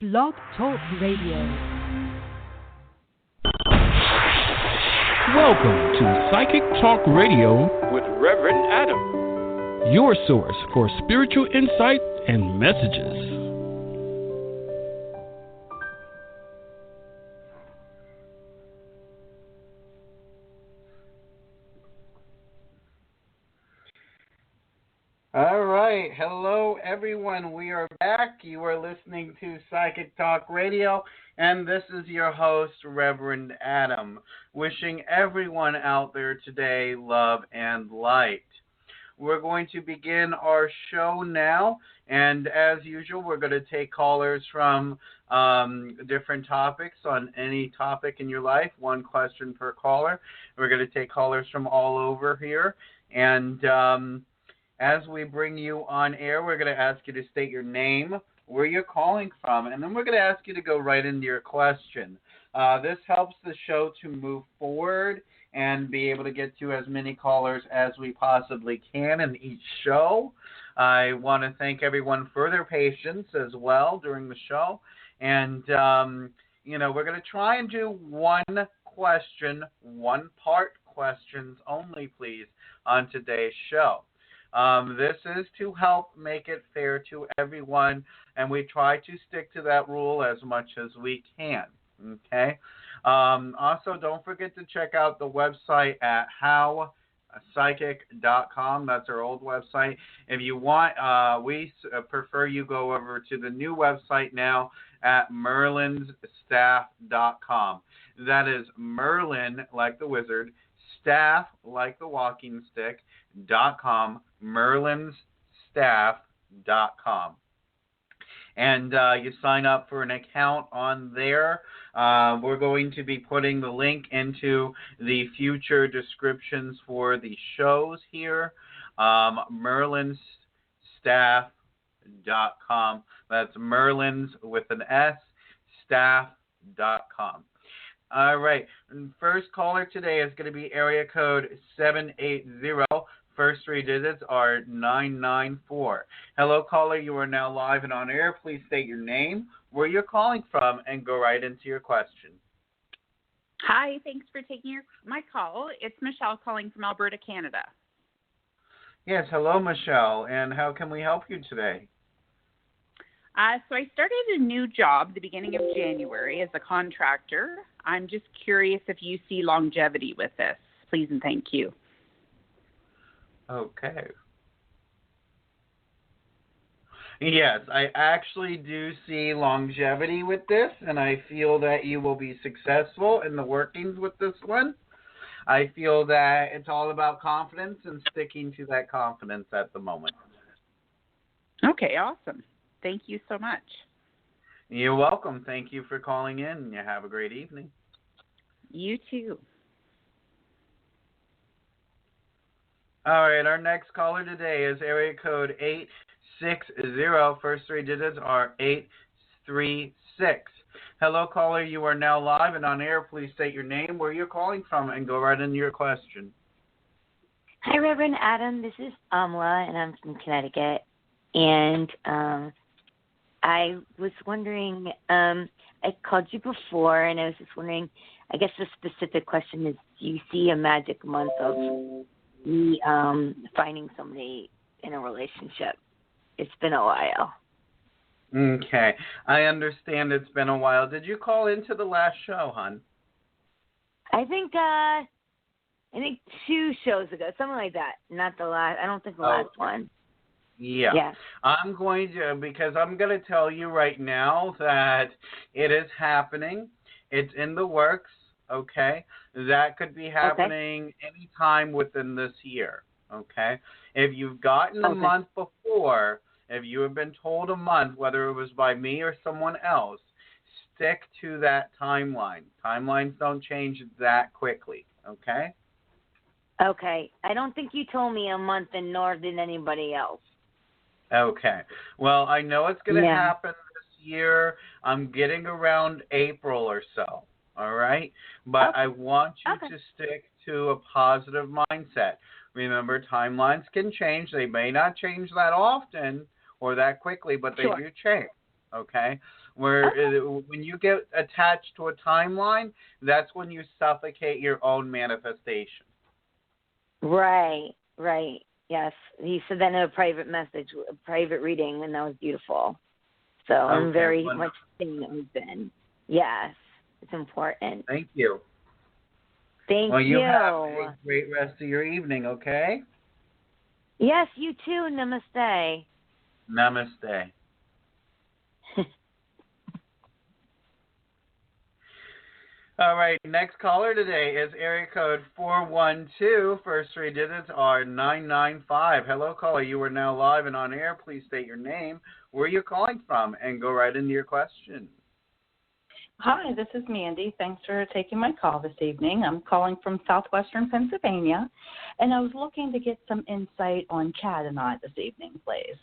Blog Talk Radio. Welcome to Psychic Talk Radio with Reverend Adam, your source for spiritual insight and messages. All right. Hello, everyone. We are back. You are listening to Psychic Talk Radio, and this is your host, Reverend Adam, wishing everyone out there today love and light. We're going to begin our show now, and as usual, we're going to take callers from different topics on any topic in your life, one question per caller. We're going to take callers from all over here, and as we bring you on air, we're going to ask you to state your name, where you're calling from, and then we're going to ask you to go right into your question. This helps the show to move forward and be able to get to as many callers as we possibly can in each show. I want to thank everyone for their patience as well during the show. And, we're going to try and do one question, one-part questions only, please, on today's show. This is to help make it fair to everyone, and we try to stick to that rule as much as we can, okay? Also, don't forget to check out the website at howpsychic.com. That's our old website. If you want, we prefer you go over to the new website now at merlinsstaff.com. That is Merlin, like the wizard, staff, like the walking stick, .com, merlinsstaff.com. And you sign up for an account on there. We're going to be putting the link into the future descriptions for the shows here. merlinsstaff.com. That's Merlins with an S, staff.com. All right. First caller today is going to be area code 780. First three digits are 994. Hello, caller. You are now live and on air. Please state your name, where you're calling from, and go right into your question. Hi. Thanks for taking my call. It's Michelle calling from Alberta, Canada. Yes. Hello, Michelle. And how can we help you today? So I started a new job the beginning of January as a contractor. I'm just curious if you see longevity with this. Please and thank you. Okay. Yes, I actually do see longevity with this, and I feel that you will be successful in the workings with this one. I feel that it's all about confidence and sticking to that confidence at the moment. Okay, awesome. Thank you so much. You're welcome. Thank you for calling in. You have a great evening. You too. All right, our next caller today is area code 860. First three digits are 836. Hello, caller. You are now live and on air. Please state your name, where you're calling from, and go right into your question. Hi, Reverend Adam. This is Amla, and I'm from Connecticut. And I was wondering, I called you before, and I was just wondering, I guess the specific question is, do you see a magic month of me finding somebody in a relationship? It's been a while. Okay. I understand it's been a while. Did you call into the last show, hon? I think 2 shows ago, something like that. Not the last. I don't think the last one. Yeah. I'm going to, because I'm going to tell you right now that it is happening. It's in the works, okay? That could be happening any time within this year, okay? If you've gotten a month before, if you have been told a month, whether it was by me or someone else, stick to that timeline. Timelines don't change that quickly, okay? Okay. I don't think you told me a month, and nor did anybody else. Okay. Well, I know it's going to happen this year. I'm getting around April or so, all right? But I want you to stick to a positive mindset. Remember, timelines can change. They may not change that often or that quickly, but they do change, okay? When you get attached to a timeline, that's when you suffocate your own manifestation. Right. Yes. He said that in a private reading, and that was beautiful. So I'm very much staying open. Yes. It's important. Thank you. Thank you. Well, you have a great rest of your evening, okay? Yes, you too. Namaste. Namaste. All right, next caller today is area code 412. First three digits are 995. Hello, caller. You are now live and on air. Please state your name, where you're calling from, and go right into your question. Hi, this is Mandy. Thanks for taking my call this evening. I'm calling from southwestern Pennsylvania, and I was looking to get some insight on Chad and I this evening, please.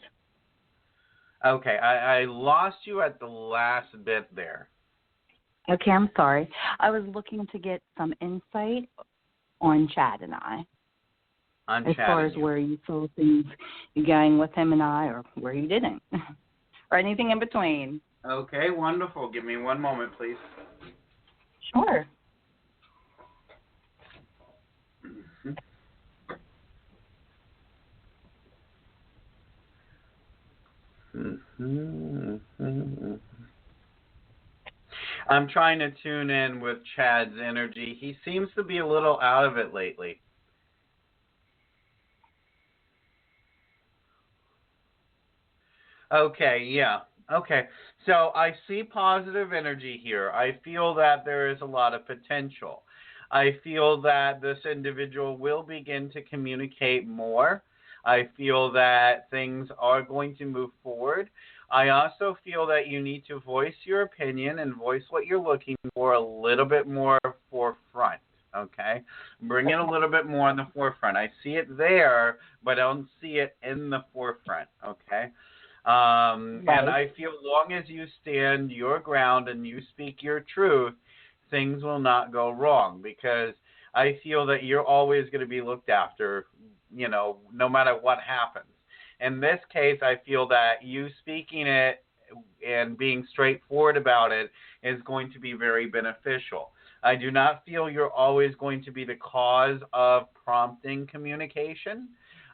Okay, I lost you at the last bit there. Okay, I'm sorry. I was looking to get some insight on Chad and I. As far as where you saw things going with him and I, or where you didn't, or anything in between. Okay, wonderful. Give me one moment, please. Sure. I'm trying to tune in with Chad's energy. He seems to be a little out of it lately. Okay, yeah. Okay, so I see positive energy here. I feel that there is a lot of potential. I feel that this individual will begin to communicate more. I feel that things are going to move forward. I also feel that you need to voice your opinion and voice what you're looking for a little bit more forefront, okay? Bring it a little bit more in the forefront. I see it there, but I don't see it in the forefront, okay? And I feel long as you stand your ground and you speak your truth, things will not go wrong, because I feel that you're always going to be looked after, you know, no matter what happens. In this case, I feel that you speaking it and being straightforward about it is going to be very beneficial. I do not feel you're always going to be the cause of prompting communication.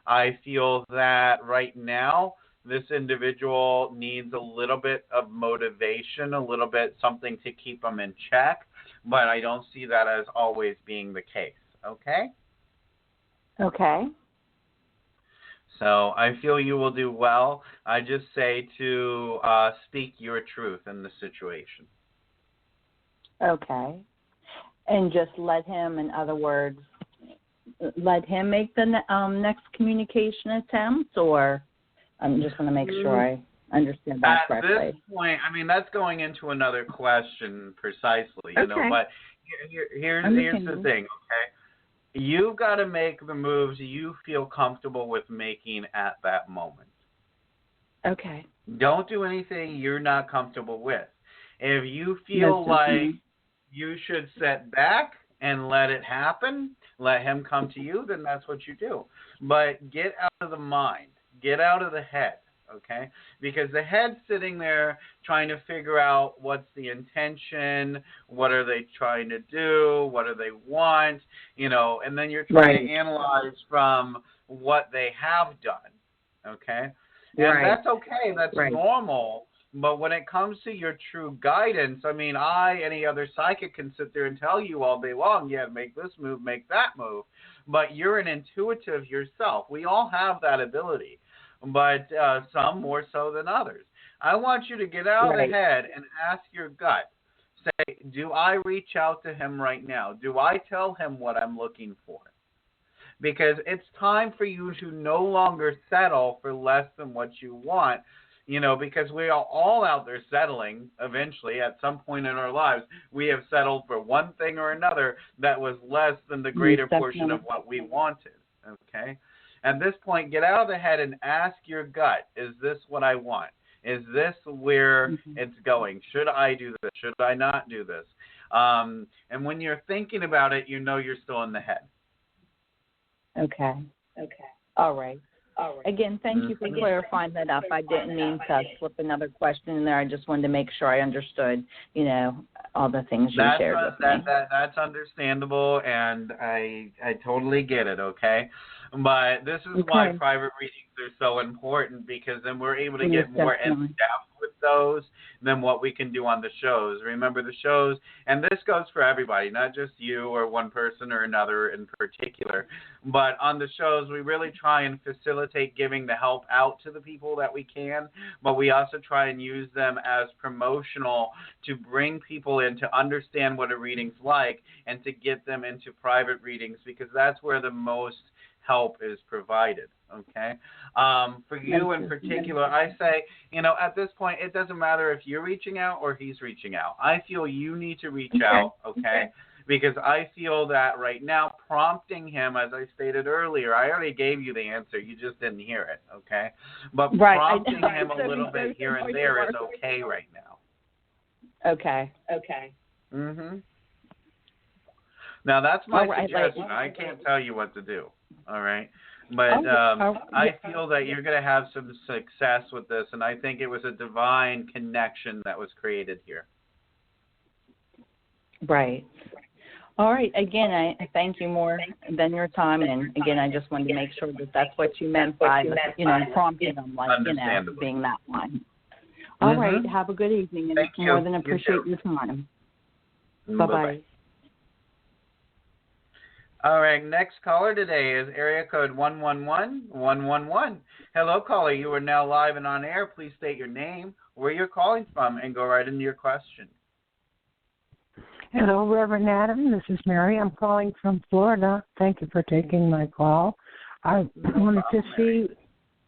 I feel that right now, this individual needs a little bit of motivation, a little bit something to keep them in check, but I don't see that as always being the case, okay? Okay. So I feel you will do well. I just say to speak your truth in the situation. Okay. And just let him, in other words, let him make the next communication attempt, or I'm just going to make sure I understand that correctly. At this point, I mean, that's going into another question precisely, you know, but here's the thing, okay? You've got to make the moves you feel comfortable with making at that moment. Okay. Don't do anything you're not comfortable with. If you feel like you should sit back and let it happen, let him come to you, then that's what you do. But get out of the mind. Get out of the head, okay? Because the head's sitting there trying to figure out what's the intention, what are they trying to do, what do they want, you know, and then you're trying to analyze from what they have done, okay? And that's okay. That's normal. But when it comes to your true guidance, I mean, any other psychic can sit there and tell you all day long, yeah, make this move, make that move. But you're an intuitive yourself. We all have that ability, but some more so than others. I want you to get out of the head and ask your gut. Say, do I reach out to him right now? Do I tell him what I'm looking for? Because it's time for you to no longer settle for less than what you want, you know, because we are all out there settling eventually at some point in our lives. We have settled for one thing or another that was less than the greater portion of what we wanted, okay? At this point, get out of the head and ask your gut, is this what I want? Is this where it's going? Should I do this? Should I not do this? And when you're thinking about it, you know you're still in the head. Okay. All right. Again, thank you for clarifying that up. I didn't mean to slip another question in there. I just wanted to make sure I understood, all the things you shared with me. That's understandable, and I totally get it, okay? But this is why private readings are so important, because then we're able to get more in-depth with those than what we can do on the shows. Remember, the shows, and this goes for everybody, not just you or one person or another in particular, but on the shows we really try and facilitate giving the help out to the people that we can, but we also try and use them as promotional to bring people in to understand what a reading's like and to get them into private readings, because that's where the most help is provided, okay? For you in particular, I say, at this point, it doesn't matter if you're reaching out or he's reaching out. I feel you need to reach out, okay? Because I feel that right now, prompting him, as I stated earlier, I already gave you the answer, you just didn't hear it, okay? But prompting him a little bit here and there is okay right now. Okay. Mm-hmm. Now, that's my suggestion. I can't tell you what to do, all right? But I feel that you're going to have some success with this, and I think it was a divine connection that was created here. Right. All right. Again, I thank you more than your time, and again, I just wanted to make sure that that's what you meant by, prompting them, being that one. All right. Have a good evening, and more than appreciate your time. Bye-bye. All right, next caller today is area code 111111. Hello, caller. You are now live and on air. Please state your name, where you're calling from, and go right into your question. Hello, Reverend Adam. This is Mary. I'm calling from Florida. Thank you for taking my call. I wanted to see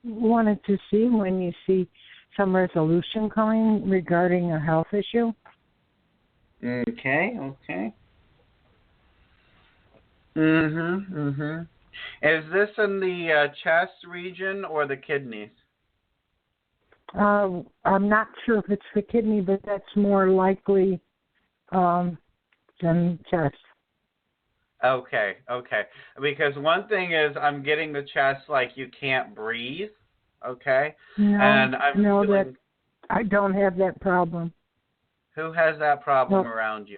when you see some resolution coming regarding a health issue. Okay. Is this in the chest region or the kidneys? I'm not sure if it's the kidney, but that's more likely than chest. Okay. Because one thing is I'm getting the chest like you can't breathe, okay? That I don't have that problem. Who has that problem around you?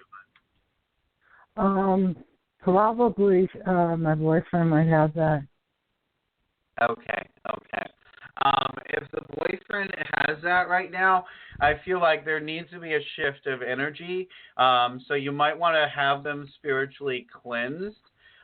Probably my boyfriend might have that. Okay. If the boyfriend has that right now, I feel like there needs to be a shift of energy. So you might want to have them spiritually cleansed.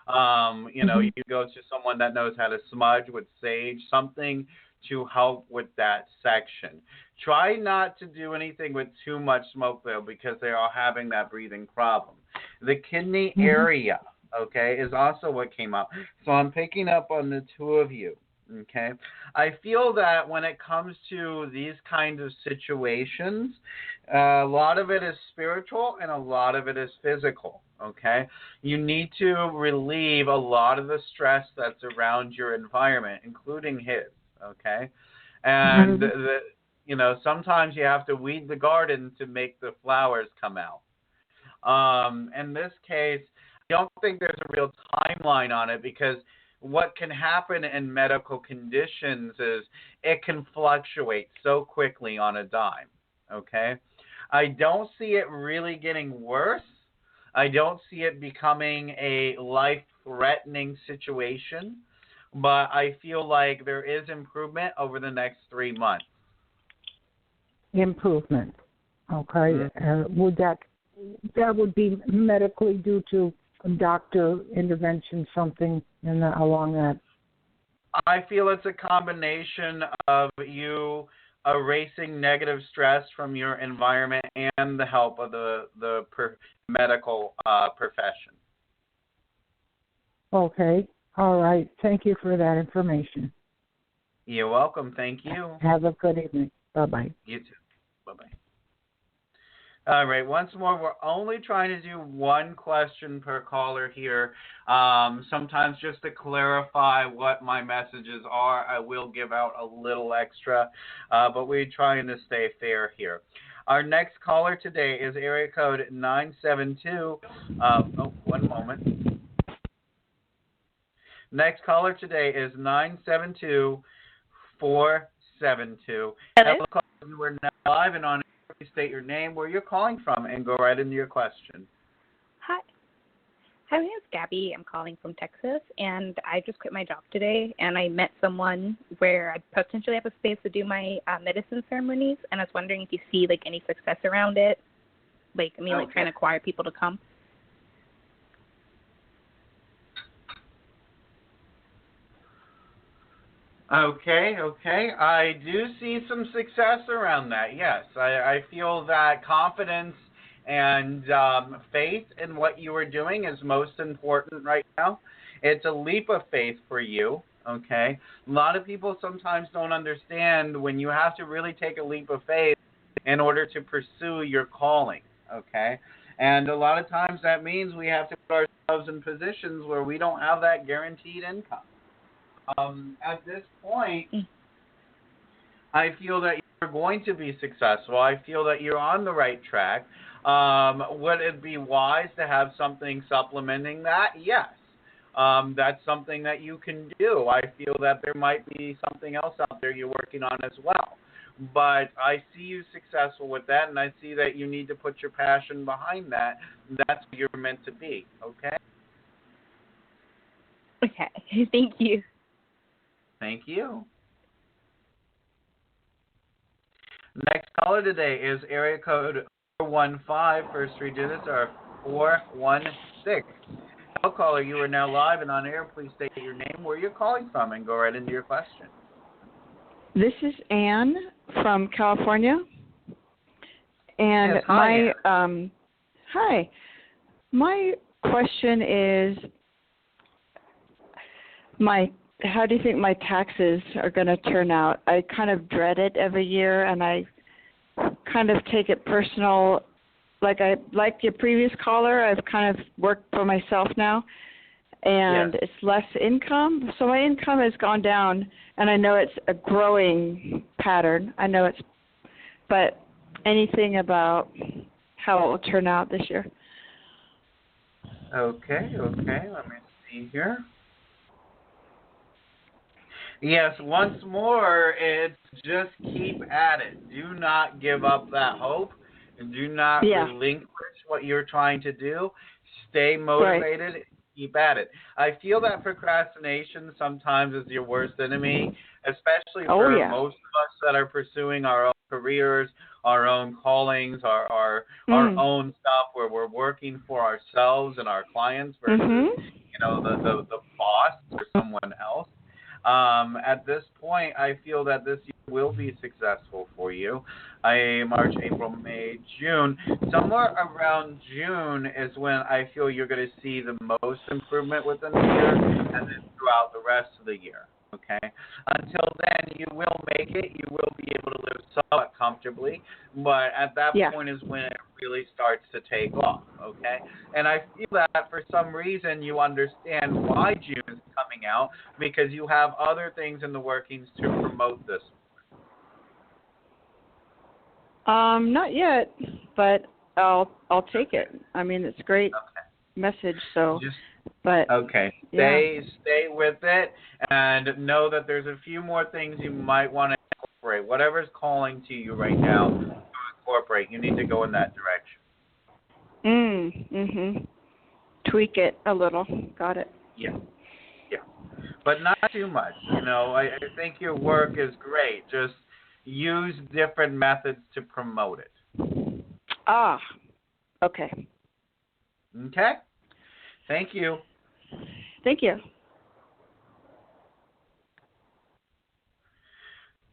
You go to someone that knows how to smudge with sage, something to help with that section. Try not to do anything with too much smoke, though, because they are having that breathing problem. The kidney area, okay, is also what came up. So I'm picking up on the two of you, okay? I feel that when it comes to these kinds of situations, a lot of it is spiritual and a lot of it is physical, okay? You need to relieve a lot of the stress that's around your environment, including his, okay? And, sometimes you have to weed the garden to make the flowers come out. In this case, I don't think there's a real timeline on it, because what can happen in medical conditions is it can fluctuate so quickly on a dime, okay? I don't see it really getting worse. I don't see it becoming a life-threatening situation, but I feel like there is improvement over the next 3 months. Improvement. Okay. Would that would be medically due to doctor intervention, something along that? I feel it's a combination of you erasing negative stress from your environment and the help of the medical profession. Okay. All right. Thank you for that information. You're welcome. Thank you. Have a good evening. Bye-bye. You too. Bye-bye. All right. Once more, we're only trying to do one question per caller here. Sometimes just to clarify what my messages are, I will give out a little extra, but we're trying to stay fair here. Our next caller today is area code 972. One moment. Next caller today is 972472. Hello? Caller, you are now live and on air. Please state your name, where you're calling from, and go right into your question. Hi. Hi, my name is Gabby. I'm calling from Texas, and I just quit my job today, and I met someone where I potentially have a space to do my medicine ceremonies, and I was wondering if you see, like, any success around it, like trying to acquire people to come. Okay. I do see some success around that, yes. I feel that confidence and faith in what you are doing is most important right now. It's a leap of faith for you, okay? A lot of people sometimes don't understand when you have to really take a leap of faith in order to pursue your calling, okay? And a lot of times that means we have to put ourselves in positions where we don't have that guaranteed income. At this point, I feel that you're going to be successful. I feel that you're on the right track. Would it be wise to have something supplementing that? Yes. That's something that you can do. I feel that there might be something else out there you're working on as well. But I see you successful with that, and I see that you need to put your passion behind that. That's what you're meant to be, okay? Okay. Thank you. Thank you. Next caller today is area code 415. First three digits are 416. Hello, caller. You are now live and on air. Please state your name, where you're calling from, and go right into your question. This is Anne from California. And yes, hi, hi. My question is how do you think my taxes are going to turn out? I kind of dread it every year, and I kind of take it personal. Like your previous caller, I've kind of worked for myself now, and it's less income. So my income has gone down, and I know it's a growing pattern. But anything about how it will turn out this year? Okay. Let me see here. Yes, once more, it's just keep at it. Do not give up that hope, and do not relinquish what you're trying to do. Stay motivated. Right. Keep at it. I feel that procrastination sometimes is your worst enemy, especially for most of us that are pursuing our own careers, our own callings, our own stuff where we're working for ourselves and our clients versus the boss or someone else. At this point, I feel that this year will be successful for you. March, April, May, June. Somewhere around June is when I feel you're going to see the most improvement within the year, and then throughout the rest of the year. Okay? Until then, you will make it. You will be able to live somewhat comfortably, but at that point is when it really starts to take off. Okay? And I feel that for some reason you understand why June is coming out, because you have other things in the workings to promote this. Not yet, but I'll take it. I mean, it's a great message. So. Stay with it, and know that there's a few more things you might want to incorporate. Whatever's calling to you right now to incorporate, you need to go in that direction. Tweak it a little. Got it. Yeah. But not too much. I think your work is great. Just use different methods to promote it. Okay. Okay? Thank you. Thank you.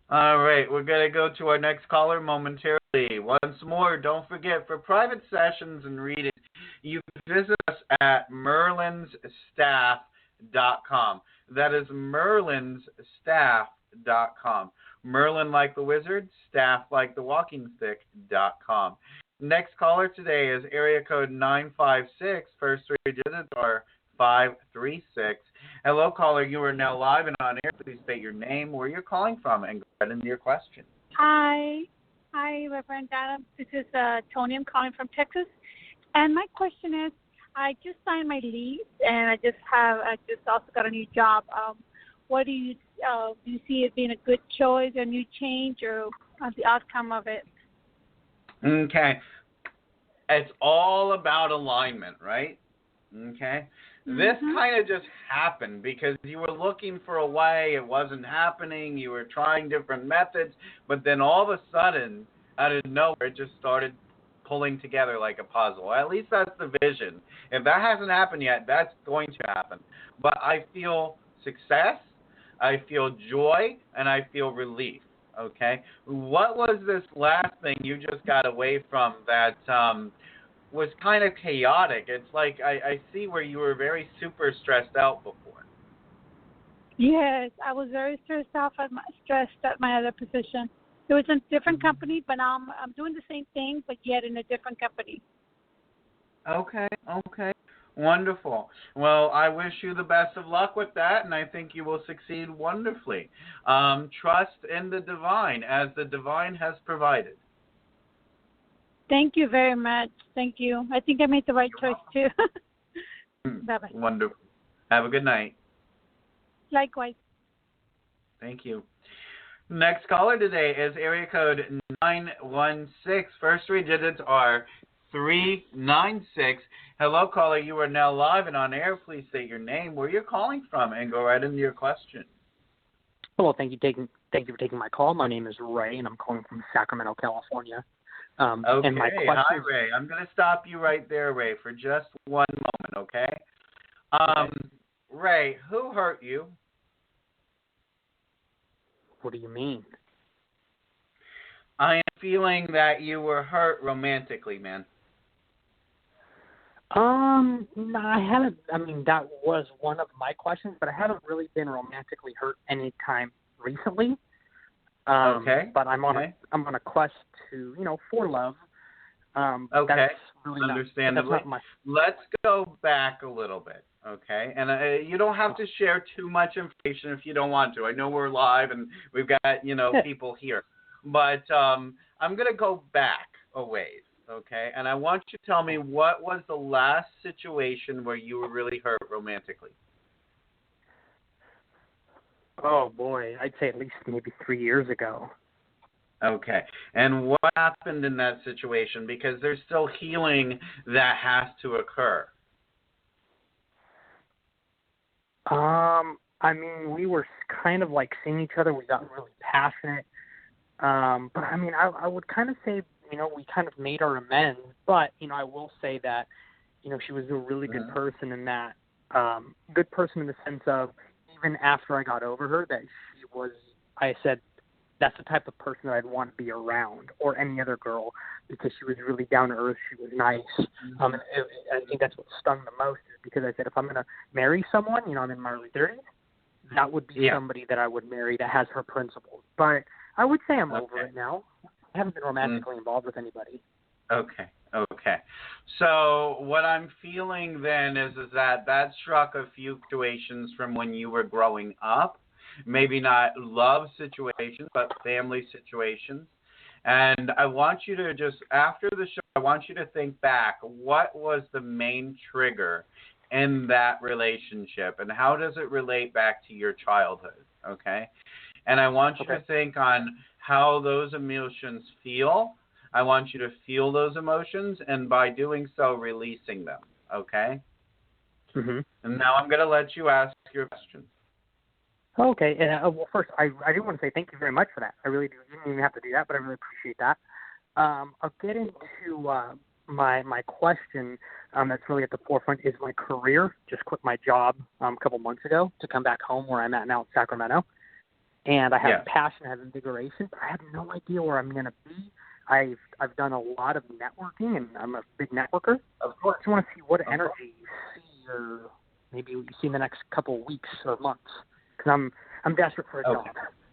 All right, we're going to go to our next caller momentarily. Once more, don't forget, for private sessions and readings, you can visit us at merlinsstaff.com. That is merlinsstaff.com. Merlin like the wizard, staff like the walking stick.com. Next caller today is area code 956. First three digits are 536. Hello, caller. You are now live and on air. Please state your name, where you're calling from, and go ahead into your question. Hi, Reverend Adam. This is Tony. I'm calling from Texas. And my question is, I just signed my lease, and I just also got a new job. What do you see as being a good choice, a new change, or the outcome of it? Okay. It's all about alignment, right? Okay. This kind of just happened because you were looking for a way, it wasn't happening, you were trying different methods, but then all of a sudden, out of nowhere, it just started pulling together like a puzzle. At least that's the vision. If that hasn't happened yet, that's going to happen. But I feel success, I feel joy, and I feel relief. Okay? What was this last thing you just got away from that was kind of chaotic? It's like I see where you were very super stressed out before. Yes, I was very stressed at my other position. It was a different company, but I'm doing the same thing, but yet in a different company. Okay. Wonderful. Well, I wish you the best of luck with that, and I think you will succeed wonderfully. Trust in the divine, as the divine has provided. Thank you very much. Thank you. I think I made the right choice, too. Bye-bye. Wonderful. Have a good night. Likewise. Thank you. Next caller today is area code 916. First three digits are 396. Hello, caller. You are now live and on air. Please state your name, where you're calling from, and go right into your question. Hello. Thank you for taking my call. My name is Ray, and I'm calling from Sacramento, California. Okay. And my question Hi, Ray. I'm going to stop you right there, Ray, for just one moment, okay? Ray, who hurt you? What do you mean? I am feeling that you were hurt romantically, man. No, I haven't. I mean, that was one of my questions, but I haven't really been romantically hurt any time recently. Okay. But I'm on a quest to, for love. Okay. That's really understandably. Let's go back a little bit. Okay, and you don't have to share too much information if you don't want to. I know we're live and we've got, people here. But I'm going to go back a ways, okay? And I want you to tell me, what was the last situation where you were really hurt romantically? Oh, boy. I'd say at least maybe 3 years ago. Okay. And what happened in that situation? Because there's still healing that has to occur. I mean, we were kind of like seeing each other. We got really passionate. But I mean, I would kind of say, we kind of made our amends. But, I will say that, she was a really good person in that, good person in the sense of, even after I got over her, that I said, that's the type of person that I'd want to be around, or any other girl, because she was really down to earth. She was nice. And I think that's what stung the most, is because I said, if I'm going to marry someone, I'm in my early 30s, that would be somebody that I would marry that has her principles. But I would say I'm over it now. I haven't been romantically involved with anybody. Okay. So what I'm feeling then is that struck a few situations from when you were growing up. Maybe not love situations, but family situations. And I want you to just, after the show, I want you to think back, what was the main trigger in that relationship, and how does it relate back to your childhood, okay? And I want you to think on how those emotions feel. I want you to feel those emotions, and by doing so, releasing them, okay? And now I'm going to let you ask your question. Okay. Well, first, I do want to say thank you very much for that. I really do. You didn't even have to do that, but I really appreciate that. I'll get into my question that's really at the forefront is my career. Just quit my job a couple months ago to come back home where I'm at now in Sacramento. And I have passion, I have invigoration, but I have no idea where I'm going to be. I've done a lot of networking, and I'm a big networker. Of course. I just want to see what energy you see, or maybe you see in the next couple of weeks or months. Because I'm desperate for a job.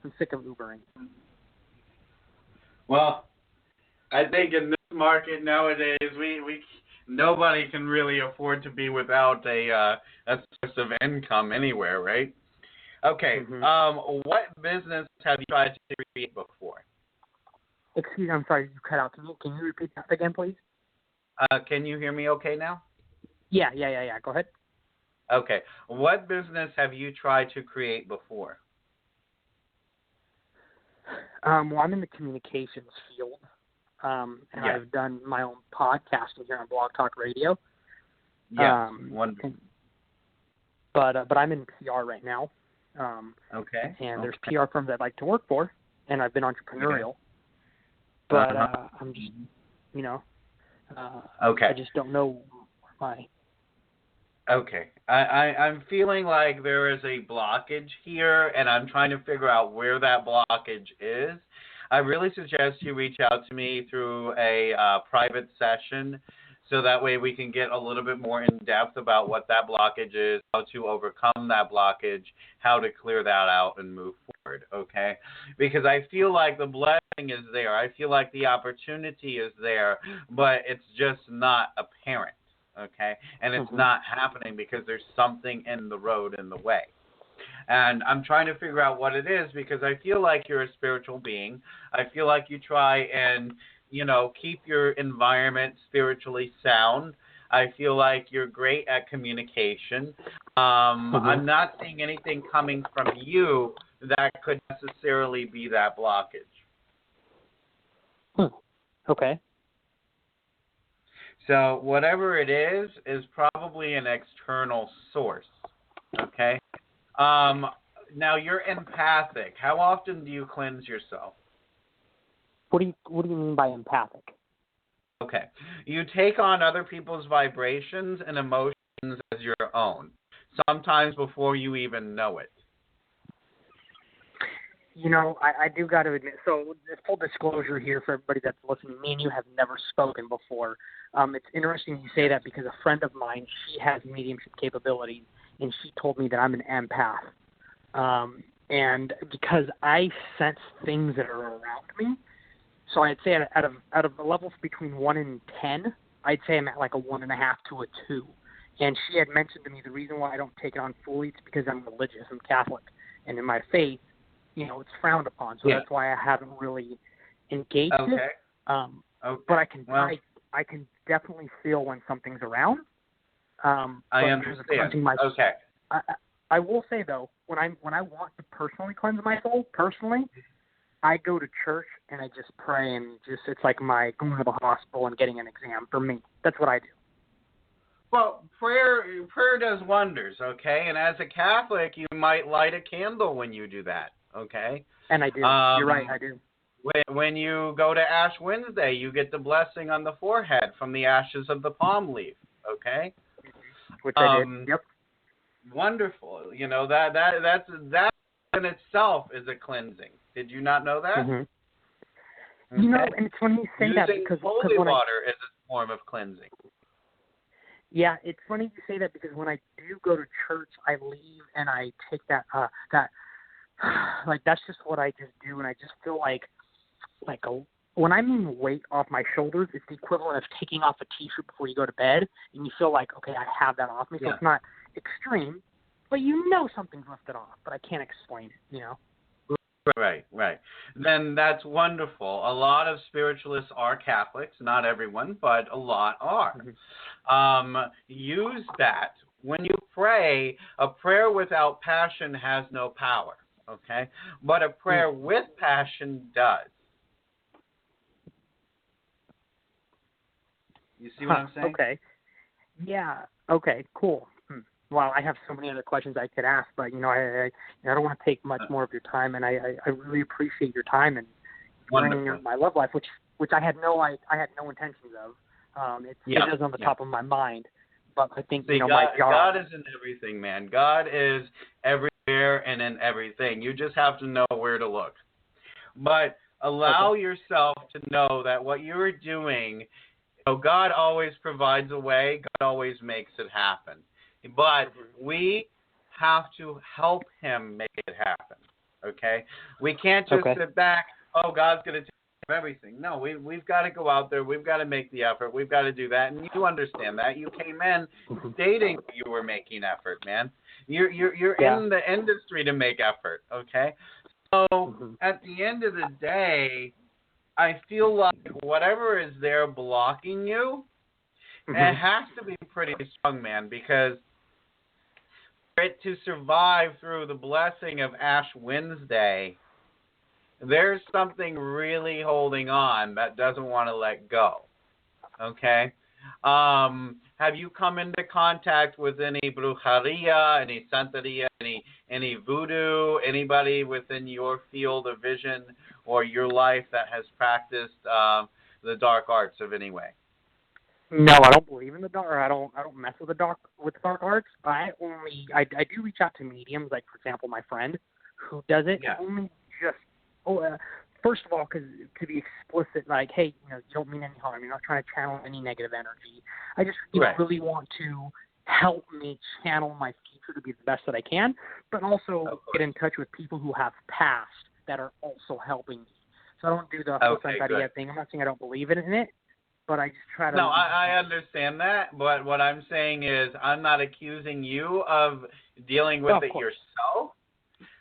I'm sick of Ubering. Well, I think in this market nowadays, we nobody can really afford to be without a source of income anywhere, right? Okay. What business have you tried to create before? Excuse me, I'm sorry, you cut out. Can you repeat that again, please? Can you hear me okay now? Yeah. Go ahead. Okay. What business have you tried to create before? Well, I'm in the communications field, and I've done my own podcasting here on Blog Talk Radio. Yeah, wonderful. But I'm in PR right now. Okay. And there's PR firms I'd like to work for, and I've been entrepreneurial. But I'm just, I just don't know why. Okay. I'm feeling like there is a blockage here, and I'm trying to figure out where that blockage is. I really suggest you reach out to me through a private session, so that way we can get a little bit more in depth about what that blockage is, how to overcome that blockage, how to clear that out and move forward, okay? Because I feel like the blessing is there. I feel like the opportunity is there, but it's just not apparent, okay? And it's not happening because there's something in the road in the way. And I'm trying to figure out what it is because I feel like you're a spiritual being. I feel like you try and keep your environment spiritually sound. I feel like you're great at communication. I'm not seeing anything coming from you that could necessarily be that blockage. Okay. So whatever it is probably an external source. Okay. Now you're empathic. How often do you cleanse yourself? What do you mean by empathic? Okay. You take on other people's vibrations and emotions as your own, sometimes before you even know it. I do got to admit, so full disclosure here for everybody that's listening, me and you have never spoken before. It's interesting you say that because a friend of mine, she has mediumship capabilities, and she told me that I'm an empath. And because I sense things that are around me, so I'd say out of the levels between 1 and 10, I'd say I'm at like a 1.5 to a 2. And she had mentioned to me the reason why I don't take it on fully is because I'm religious, I'm Catholic, and in my faith, it's frowned upon. So that's why I haven't really engaged it. But I can definitely feel when something's around. I understand. Okay. I will say though, when I want to personally cleanse my soul, I go to church and I just pray and it's like my going to the hospital and getting an exam for me. That's what I do. Well, prayer does wonders, okay? And as a Catholic, you might light a candle when you do that, okay? And I do. You're right, I do. When you go to Ash Wednesday, you get the blessing on the forehead from the ashes of the palm leaf, okay? Which I did. Yep. Wonderful. That in itself is a cleansing. Did you not know that? Okay. And it's funny you say that because holy water is a form of cleansing. Yeah, it's funny you say that because when I do go to church, I leave and I take that like that's just what I just do, and I just feel like when I mean weight off my shoulders, it's the equivalent of taking off a t-shirt before you go to bed, and you feel like, okay, I have that off me. So it's not extreme, but something's lifted off, but I can't explain it, Right. Then that's wonderful. A lot of spiritualists are Catholics, not everyone, but a lot are. Use that. When you pray, a prayer without passion has no power, okay? But a prayer with passion does. You see what I'm saying? Okay. Yeah. Okay, cool. Well, I have so many other questions I could ask, but, I don't want to take much more of your time, and I really appreciate your time and bringing my love life, which I had no intentions of. It is on the top of my mind, but I think, my job. God is in everything, man. God is everywhere and in everything. You just have to know where to look. But allow yourself to know that what you're doing, God always provides a way. God always makes it happen. But we have to help him make it happen, okay? We can't just sit back, God's going to take care of everything. No, we've got to go out there. We've got to make the effort. We've got to do that. And you understand that. You came in stating you were making effort, man. You're in the industry to make effort, okay? So at the end of the day, I feel like whatever is there blocking you, It has to be pretty strong, man, because for it to survive through the blessing of Ash Wednesday, there's something really holding on that doesn't want to let go. Okay? Have you come into contact with any brujeria, any santeria, any voodoo, anybody within your field of vision or your life that has practiced the dark arts of any way? No, I don't believe in the dark. I don't mess with the dark arts. I do reach out to mediums, like for example, my friend who does it. Yeah. Only just first of all, because to be explicit, like, hey, you don't mean any harm. You're not trying to channel any negative energy. I just really want to help me channel my future to be the best that I can, but also get in touch with people who have passed that are also helping me. So I don't do the whole santeria thing. I'm not saying I don't believe in it, but I just try to... No, I understand that, but what I'm saying is I'm not accusing you of dealing with it yourself,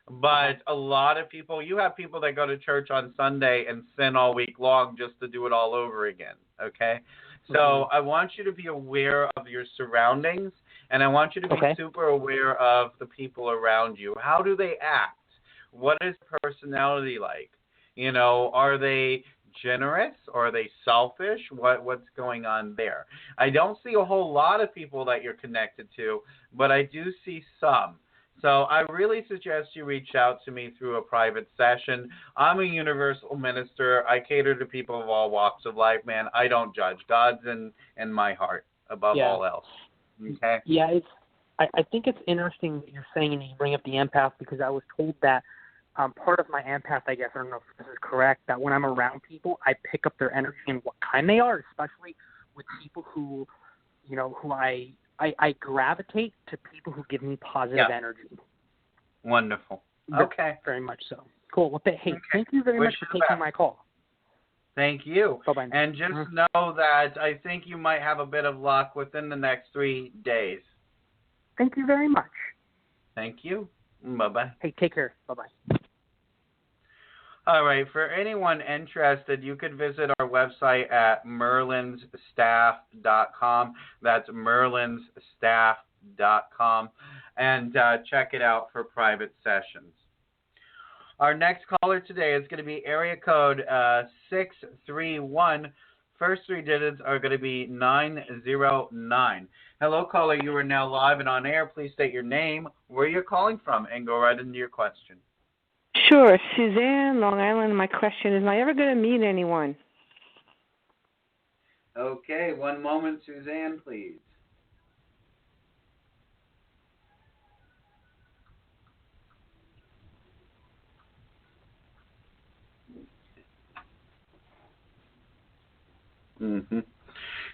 but a lot of people, you have people that go to church on Sunday and sin all week long just to do it all over again, okay? So I want you to be aware of your surroundings, and I want you to be super aware of the people around you. How do they act? What is personality like? Are they generous or are they selfish? What's going on there? I don't see a whole lot of people that you're connected to, but I do see some. So I really suggest you reach out to me through a private session. I'm a universal minister. I cater to people of all walks of life, man. I don't judge. God's in my heart above all else. Okay? Yeah, I think it's interesting that you're saying and you bring up the empath, because I was told that part of my empath, I guess, I don't know if this is correct, that when I'm around people, I pick up their energy and what kind they are, especially with people who, who I gravitate to people who give me positive energy. Wonderful. Okay. Very much so. Cool. Well, hey, thank you very much for taking my call. Thank you. Bye-bye. And just know that I think you might have a bit of luck within the next 3 days. Thank you very much. Thank you. Bye-bye. Hey, take care. Bye-bye. All right. For anyone interested, you could visit our website at merlinsstaff.com. That's merlinsstaff.com. And check it out for private sessions. Our next caller today is going to be area code 631. First 3 digits are going to be 909. Hello, caller. You are now live and on air. Please state your name, where you're calling from, and go right into your question. Sure. Suzanne, Long Island. My question is, am I ever going to meet anyone? Okay. One moment, Suzanne, please.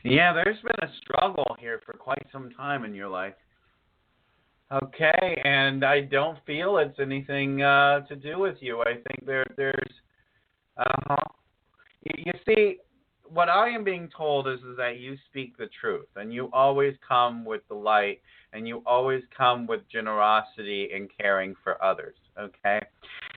Yeah, there's been a struggle here for quite some time in your life. Okay, and I don't feel it's anything to do with you. I think there's you see, what I am being told is that you speak the truth, and you always come with the light, and you always come with generosity and caring for others, okay?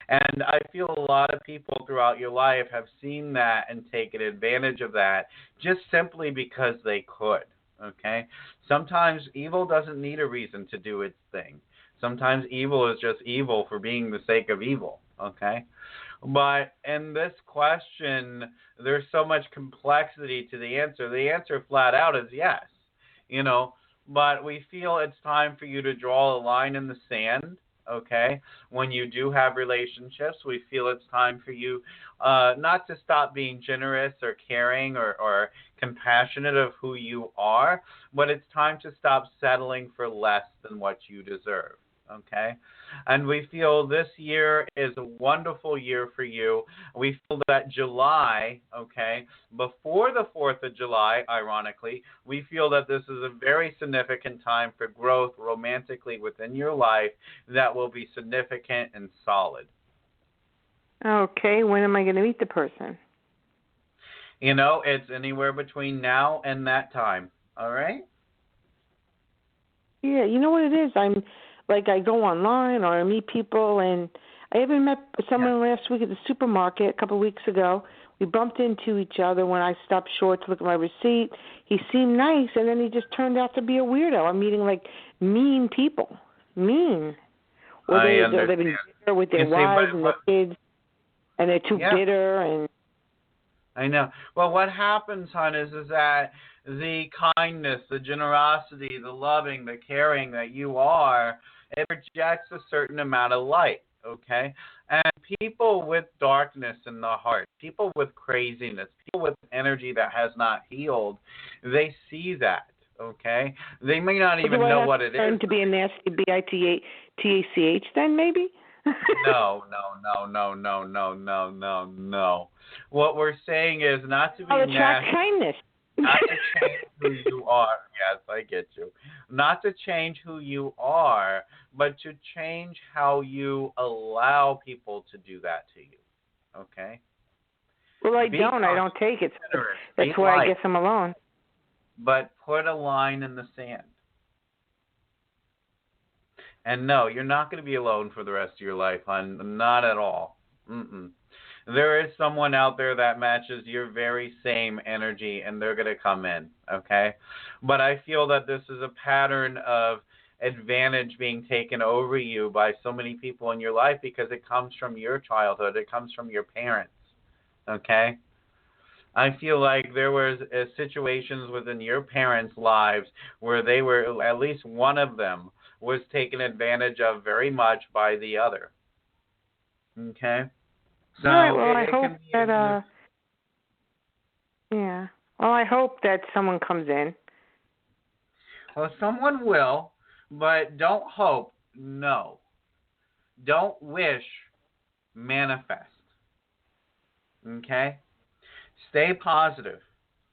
And I feel a lot of people throughout your life have seen that and taken advantage of that just simply because they could, okay? Sometimes evil doesn't need a reason to do its thing. Sometimes evil is just evil for being the sake of evil, okay? But in this question, there's so much complexity to the answer. The answer flat out is yes, but we feel it's time for you to draw a line in the sand, okay? When you do have relationships, we feel it's time for you not to stop being generous or caring or compassionate of who you are, but it's time to stop settling for less than what you deserve, okay? And we feel this year is a wonderful year for you. We feel that July, okay, before the 4th of July, ironically, we feel that this is a very significant time for growth romantically within your life that will be significant and solid. Okay, when am I going to meet the person? It's anywhere between now and that time, all right? Yeah, you know what it is? I go online or I meet people, and I even met someone last week at the supermarket a couple of weeks ago. We bumped into each other when I stopped short to look at my receipt. He seemed nice, and then he just turned out to be a weirdo. I'm meeting, like, mean people. Mean. Or they're living bitter with their wives and their kids, and they're too bitter. And I know. Well, what happens, hon, is that the kindness, the generosity, the loving, the caring that you are, it projects a certain amount of light, okay? And people with darkness in the heart, people with craziness, people with energy that has not healed, they see that, okay? They may not even know what it is. To be a nasty BITACH then, maybe? No. What we're saying is not to be nasty. Attract kindness. Not to change who you are. Yes, I get you. Not to change who you are, but to change how you allow people to do that to you. Okay? Well, I don't take it. That's why I guess I'm alone. But put a line in the sand. And no, you're not going to be alone for the rest of your life, hon. Not at all. There is someone out there that matches your very same energy, and they're going to come in, okay? But I feel that this is a pattern of advantage being taken over you by so many people in your life because it comes from your childhood. It comes from your parents, okay? I feel like there was situations within your parents' lives where they were, at least one of them, was taken advantage of very much by the other, okay? So all right, well, I hope that, well, I hope that someone comes in. Well, someone will, but don't hope, no. Don't wish, manifest. Okay? Stay positive.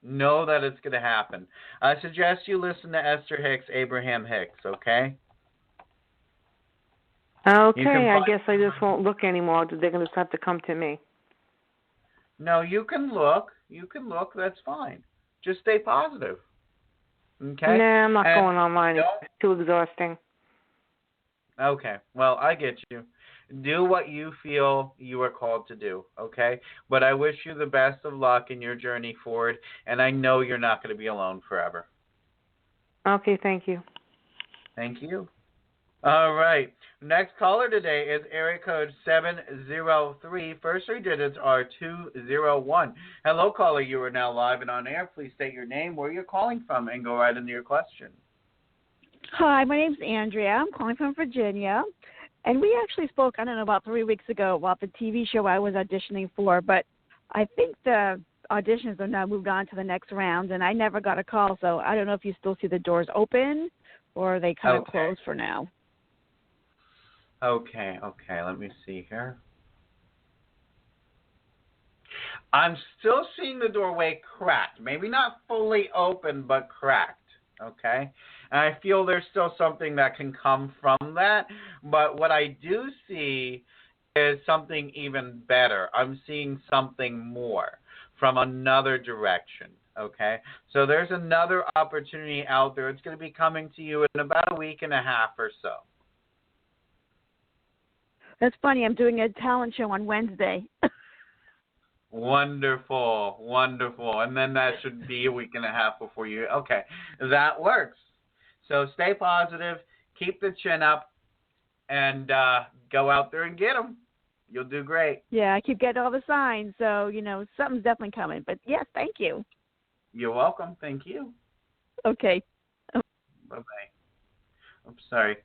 Know that it's going to happen. I suggest you listen to Esther Hicks, Abraham Hicks, okay? Okay, I guess I just won't look anymore. They're going to have to come to me. No, you can look. That's fine. Just stay positive. Okay? Nah, I'm not going online. It's too exhausting. Okay. Well, I get you. Do what you feel you are called to do, okay? But I wish you the best of luck in your journey forward, and I know you're not going to be alone forever. Okay, thank you. Thank you. All right. Next caller today is area code 703. First three digits are 201. Hello, caller. You are now live and on air. Please state your name, where you're calling from, and go right into your question. Hi, my name's Andrea. I'm calling from Virginia. And we actually spoke, I don't know, about 3 weeks ago about the TV show I was auditioning for. But I think the auditions have now moved on to the next round, and I never got a call. So I don't know if you still see the doors open or are they kind of closed for now. Okay, let me see here. I'm still seeing the doorway cracked. Maybe not fully open, but cracked, okay? And I feel there's still something that can come from that. But what I do see is something even better. I'm seeing something more from another direction, okay? So there's another opportunity out there. It's going to be coming to you in about a week and a half or so. That's funny. I'm doing a talent show on Wednesday. Wonderful. And then that should be a week and a half before you. Okay, that works. So stay positive, keep the chin up, and go out there and get them. You'll do great. Yeah, I keep getting all the signs, so, something's definitely coming. But, yes, thank you. You're welcome. Thank you. Okay. Bye-bye. Oops, sorry.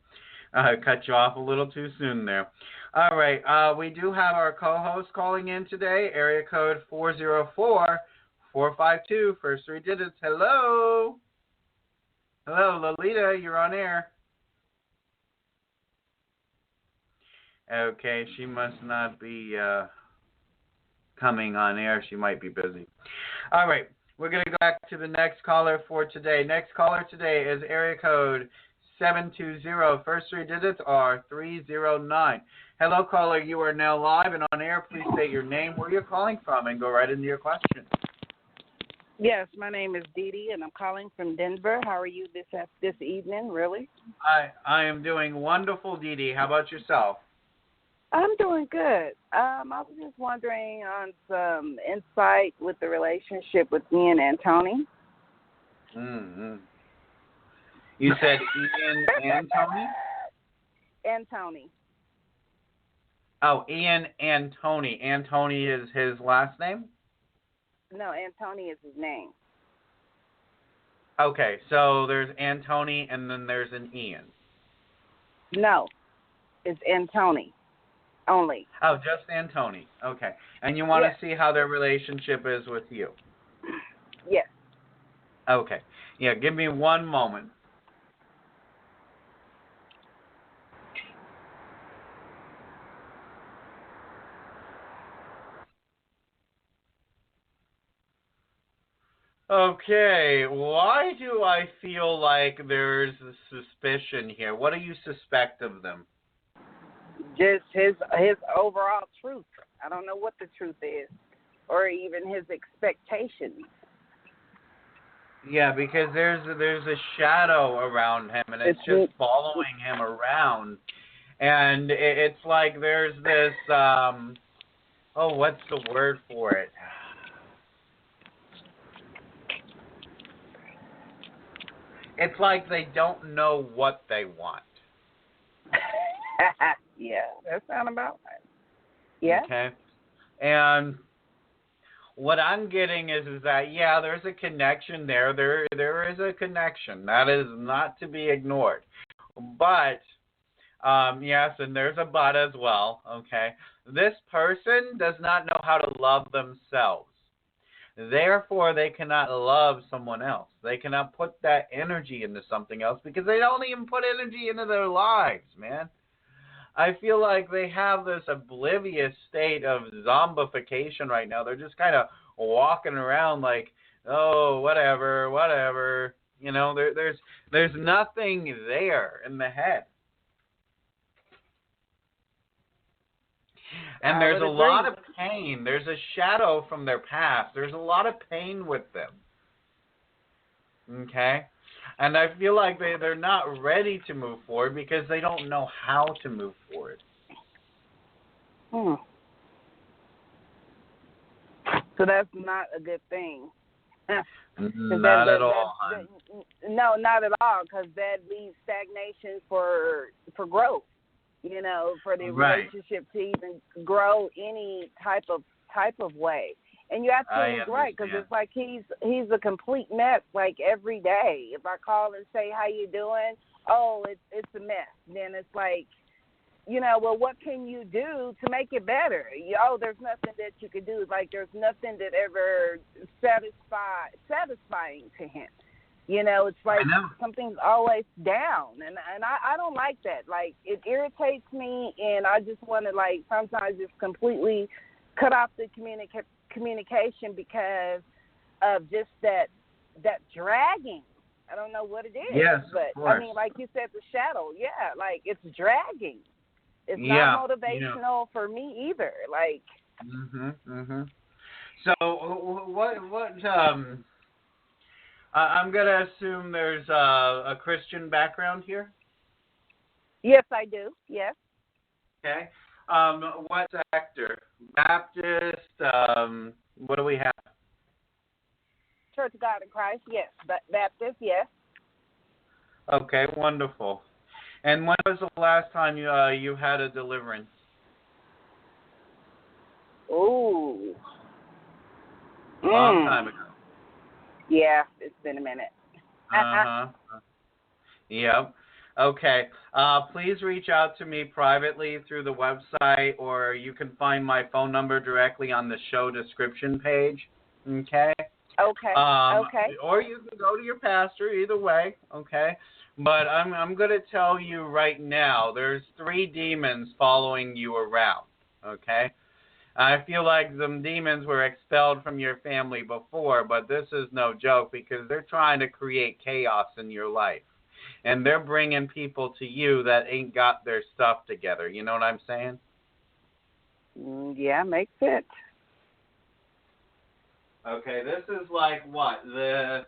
I cut you off a little too soon there. All right, we do have our co-host calling in today, area code 404-452, first three digits. Hello, Lolita, you're on air. Okay, she must not be coming on air. She might be busy. All right, we're going to go back to the next caller for today. Next caller today is area code 720. First three digits are 309. Hello, caller. You are now live and on air. Please state your name, where you're calling from, and go right into your question. Yes, my name is Dee Dee, and I'm calling from Denver. How are you this evening, really? I am doing wonderful, Dee Dee. How about yourself? I'm doing good. I was just wondering on some insight with the relationship with Ian and Tony. Mm-hmm. You said Ian and Tony? And Tony. Oh, Ian and Tony. Antony is his last name? No, Antony is his name. Okay, so there's Antony and then there's an Ian. No, it's Antony only. Oh, just Antony. Okay. And you want to see how their relationship is with you? Yes. Okay. Yeah, give me one moment. Okay, why do I feel like there's a suspicion here? What do you suspect of them? Just his overall truth. I don't know what the truth is, or even his expectations. Yeah, because there's a shadow around him, and it's just following him around, and it's like there's this what's the word for it? It's like they don't know what they want. Yeah, that sounds about right. Yeah. Okay. And what I'm getting is that, yeah, there's a connection there. There is a connection. That is not to be ignored. But, yes, and there's a but as well, okay? This person does not know how to love themselves. Therefore, they cannot love someone else. They cannot put that energy into something else because they don't even put energy into their lives, man. I feel like they have this oblivious state of zombification right now. They're just kind of walking around like, oh, whatever. You know, there's nothing there in the head. And there's a lot of pain. There's a shadow from their past. There's a lot of pain with them. Okay? And I feel like they're not ready to move forward because they don't know how to move forward. So that's not a good thing. Not at all. No, not at all, because that leaves stagnation for growth. You know, for the relationship to even grow any type of way. And you're absolutely right, because it's like he's a complete mess. Like every day, if I call and say how you doing, oh, it's a mess. Then it's like, you know, well, what can you do to make it better? There's nothing that you could do. Like there's nothing that ever satisfying to him. You know, it's like something's always down, and I don't like that. Like, it irritates me, and I just want to, like, sometimes just completely cut off the communication because of just that dragging. I don't know what it is. Yes, but, of course. I mean, like you said, the shadow, like, it's dragging. It's not motivational for me either. Like. So, what I'm going to assume there's a Christian background here? Yes, I do. Yes. Okay. What sector? Baptist? What do we have? Church of God in Christ, yes. Baptist, yes. Okay, wonderful. And when was the last time you had a deliverance? Ooh. Long time ago. Yeah, it's been a minute. Yep. Okay. Please reach out to me privately through the website, or you can find my phone number directly on the show description page. Okay? Okay. Okay. Or you can go to your pastor, either way. Okay? But I'm going to tell you right now, there's 3 demons following you around. Okay? I feel like some demons were expelled from your family before, but this is no joke because they're trying to create chaos in your life. And they're bringing people to you that ain't got their stuff together. You know what I'm saying? Yeah, makes sense. Okay, this is like what? The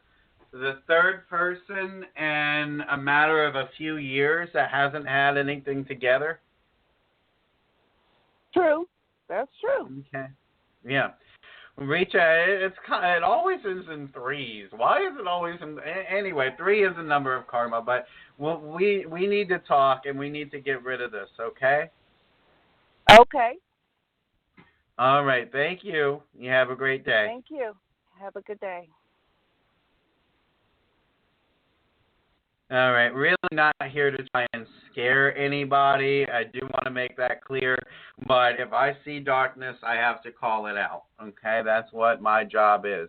third person in a matter of a few years that hasn't had anything together? true. That's true. Okay. Yeah. Reach out. It always is in threes. Why is it always in? Anyway, 3 is the number of karma. But we need to talk and we need to get rid of this. Okay. Okay. All right. Thank you. You have a great day. Thank you. Have a good day. All right. Really not here to try and scare anybody. I do want to make that clear. But if I see darkness, I have to call it out. Okay? That's what my job is.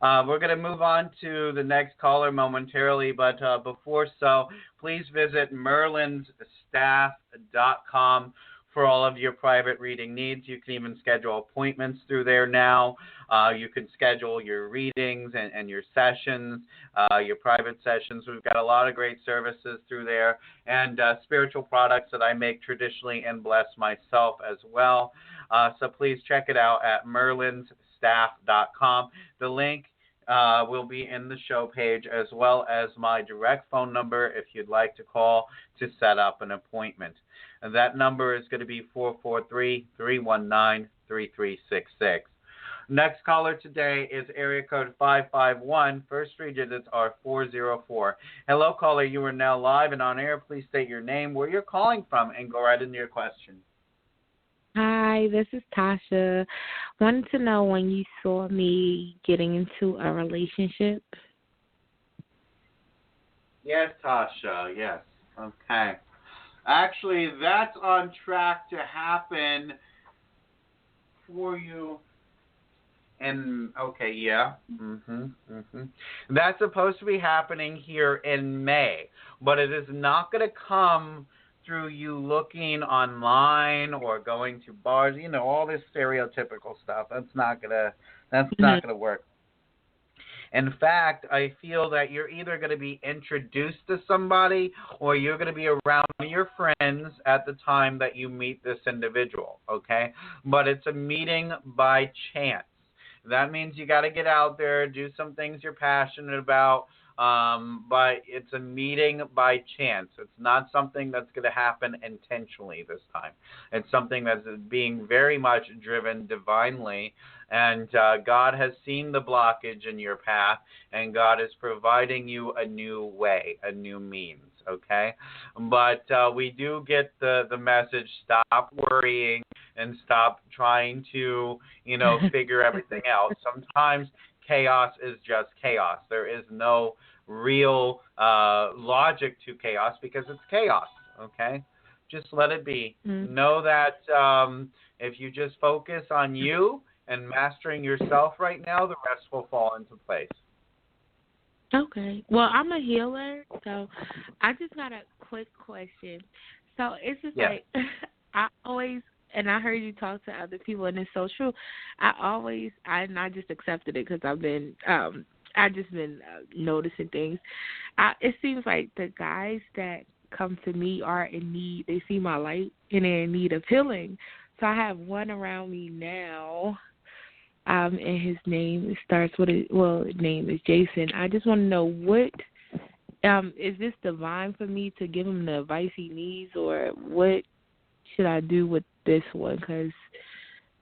We're going to move on to the next caller momentarily. But before so, please visit merlinsstaff.com for all of your private reading needs. You can even schedule appointments through there now. You can schedule your readings and your sessions, your private sessions. We've got a lot of great services through there and spiritual products that I make traditionally and bless myself as well. So please check it out at merlinsstaff.com. The link will be in the show page as well as my direct phone number if you'd like to call to set up an appointment. And that number is going to be 443-319-3366. Next caller today is area code 551. First 3 digits are 404. Hello, caller. You are now live and on air. Please state your name, where you're calling from, and go right into your question. Hi, this is Tasha. Wanted to know when you saw me getting into a relationship. Yes, Tasha. Yes. Okay. Actually, that's on track to happen for you. And okay, yeah. That's supposed to be happening here in May, but it is not going to come through you looking online or going to bars. You know, all this stereotypical stuff. That's not gonna work. In fact, I feel that you're either going to be introduced to somebody or you're going to be around your friends at the time that you meet this individual, okay? But it's a meeting by chance. That means you got to get out there, do some things you're passionate about, but it's a meeting by chance. It's not something that's going to happen intentionally this time. It's something that's being very much driven divinely, and God has seen the blockage in your path, and God is providing you a new way, a new means, okay? But we do get the message, stop worrying and stop trying to, figure everything out. Sometimes chaos is just chaos. There is no real logic to chaos because it's chaos, okay? Just let it be. Know that if you just focus on you and mastering yourself right now, the rest will fall into place. Okay. Well, I'm a healer, so I just got a quick question. So it's just like I always, and I heard you talk to other people, and it's so true. I just accepted it because I've just been noticing things. It seems like the guys that come to me are in need. They see my light and they're in need of healing. So I have one around me now. And his name starts with his name is Jason. I just want to know what is this divine for me to give him the advice he needs, or what should I do with this one? Because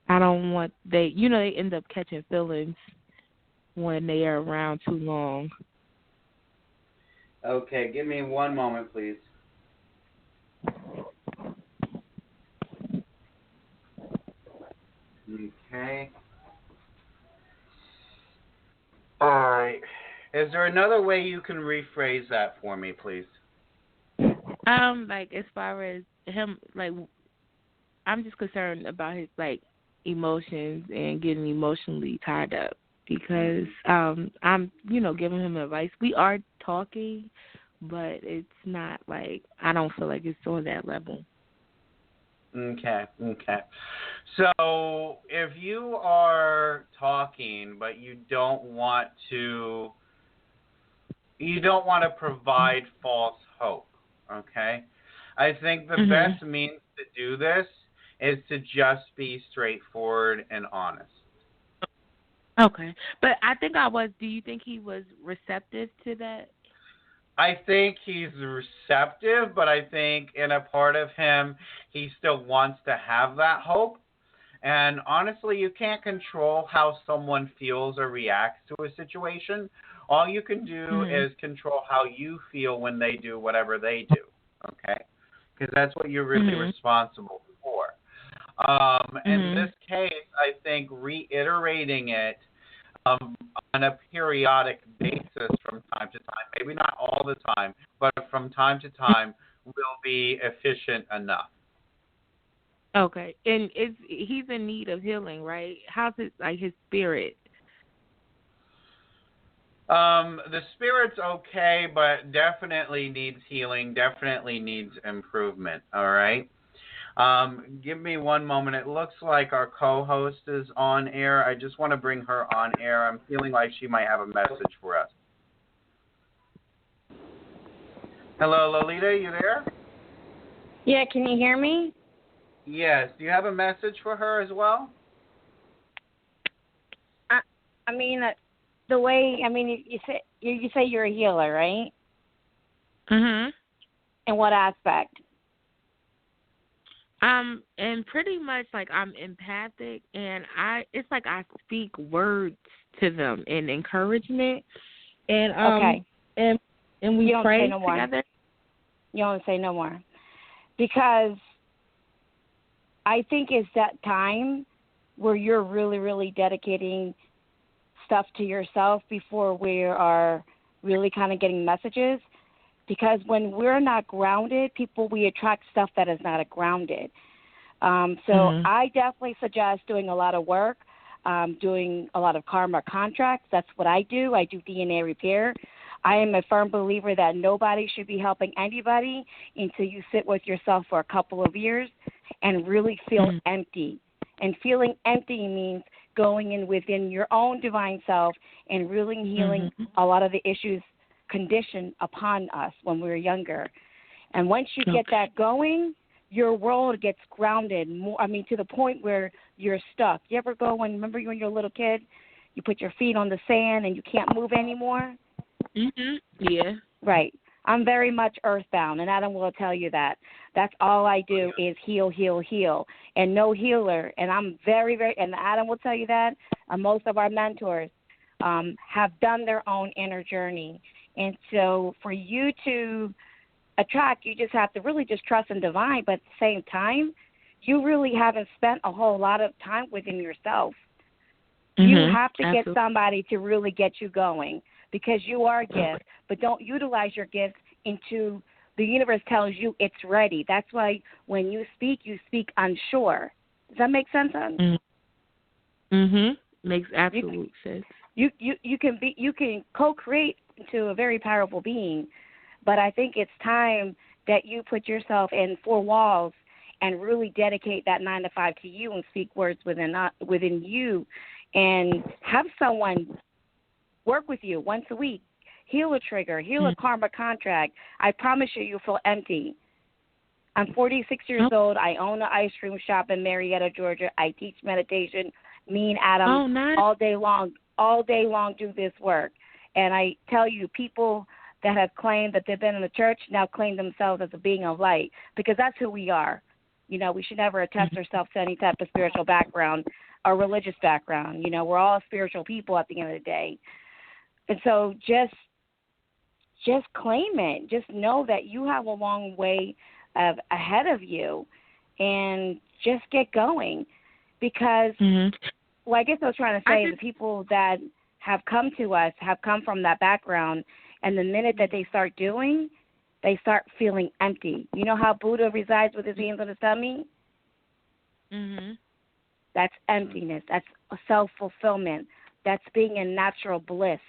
I don't want they end up catching feelings when they are around too long. Okay, give me one moment, please. Okay. All right. Is there another way you can rephrase that for me, please? Like as far as him, like I'm just concerned about his emotions and getting emotionally tied up because I'm giving him advice. We are talking, but it's not like I don't feel like it's on that level. Okay. So if you are talking, but you don't want to provide false hope, okay? I think the best means to do this is to just be straightforward and honest. Okay. But I think I was. Do you think he was receptive to that? I think he's receptive, but I think in a part of him, he still wants to have that hope. And honestly, you can't control how someone feels or reacts to a situation. All you can do is control how you feel when they do whatever they do, okay? Because that's what you're really responsible for. In this case, I think reiterating it on a periodic basis from time to time, maybe not all the time, but from time to time, will be efficient enough. Okay, and he's in need of healing, right? How's it, like, his spirit? The spirit's okay, but definitely needs healing, definitely needs improvement, all right? Give me one moment. It looks like our co-host is on air. I just want to bring her on air. I'm feeling like she might have a message for us. Hello, Lolita, you there? Yeah, can you hear me? Yes. Do you have a message for her as well? I mean, the way, I mean, you say you're a healer, right? In what aspect? And pretty much, like, I'm empathic, and it's like I speak words to them in encouragement, and okay, and we pray no together. You don't say no more, because I think it's that time where you're really, really dedicating stuff to yourself before we are really kind of getting messages. Because when we're not grounded, we attract stuff that is not grounded. I definitely suggest doing a lot of work, doing a lot of karma contracts. That's what I do. I do DNA repair. I am a firm believer that nobody should be helping anybody until you sit with yourself for a couple of years and really feel empty. And feeling empty means going in within your own divine self and really healing a lot of the issues conditioned upon us when we were younger. And once you get that going, your world gets grounded more. I mean, to the point where you're stuck. You ever remember when you were a little kid, you put your feet on the sand and you can't move anymore? Yeah. Right. I'm very much earthbound, and Adam will tell you that. That's all I do is heal, heal, heal. And no healer, and I'm very, very, and Adam will tell you that, most of our mentors have done their own inner journey. And so for you to attract, you just have to really just trust in divine, but at the same time, you really haven't spent a whole lot of time within yourself. You have to get somebody to really get you going, because you are a gift, but don't utilize your gifts into the universe tells you it's ready. That's why when you speak unsure. Does that make sense, hon? Makes absolute sense. You can co-create into a very powerful being, but I think it's time that you put yourself in four walls and really dedicate that 9 to 5 to you and speak words within you, and have someone work with you once a week. Heal a trigger, heal a karma contract. I promise you'll feel empty. I'm 46 years old. I own an ice cream shop in Marietta, Georgia. I teach meditation. Me and Adam all day long do this work. And I tell you, people that have claimed that they've been in the church now claim themselves as a being of light, because that's who we are. You know, we should never attach ourselves to any type of spiritual background or religious background. You know, we're all spiritual people at the end of the day. And so just claim it. Just know that you have a long way ahead of you, and just get going. Because, well, I guess I was trying to say, the people that have come to us have come from that background, and the minute that they start doing, they start feeling empty. You know how Buddha resides with his hands on his tummy? That's emptiness. That's self-fulfillment. That's being in natural bliss.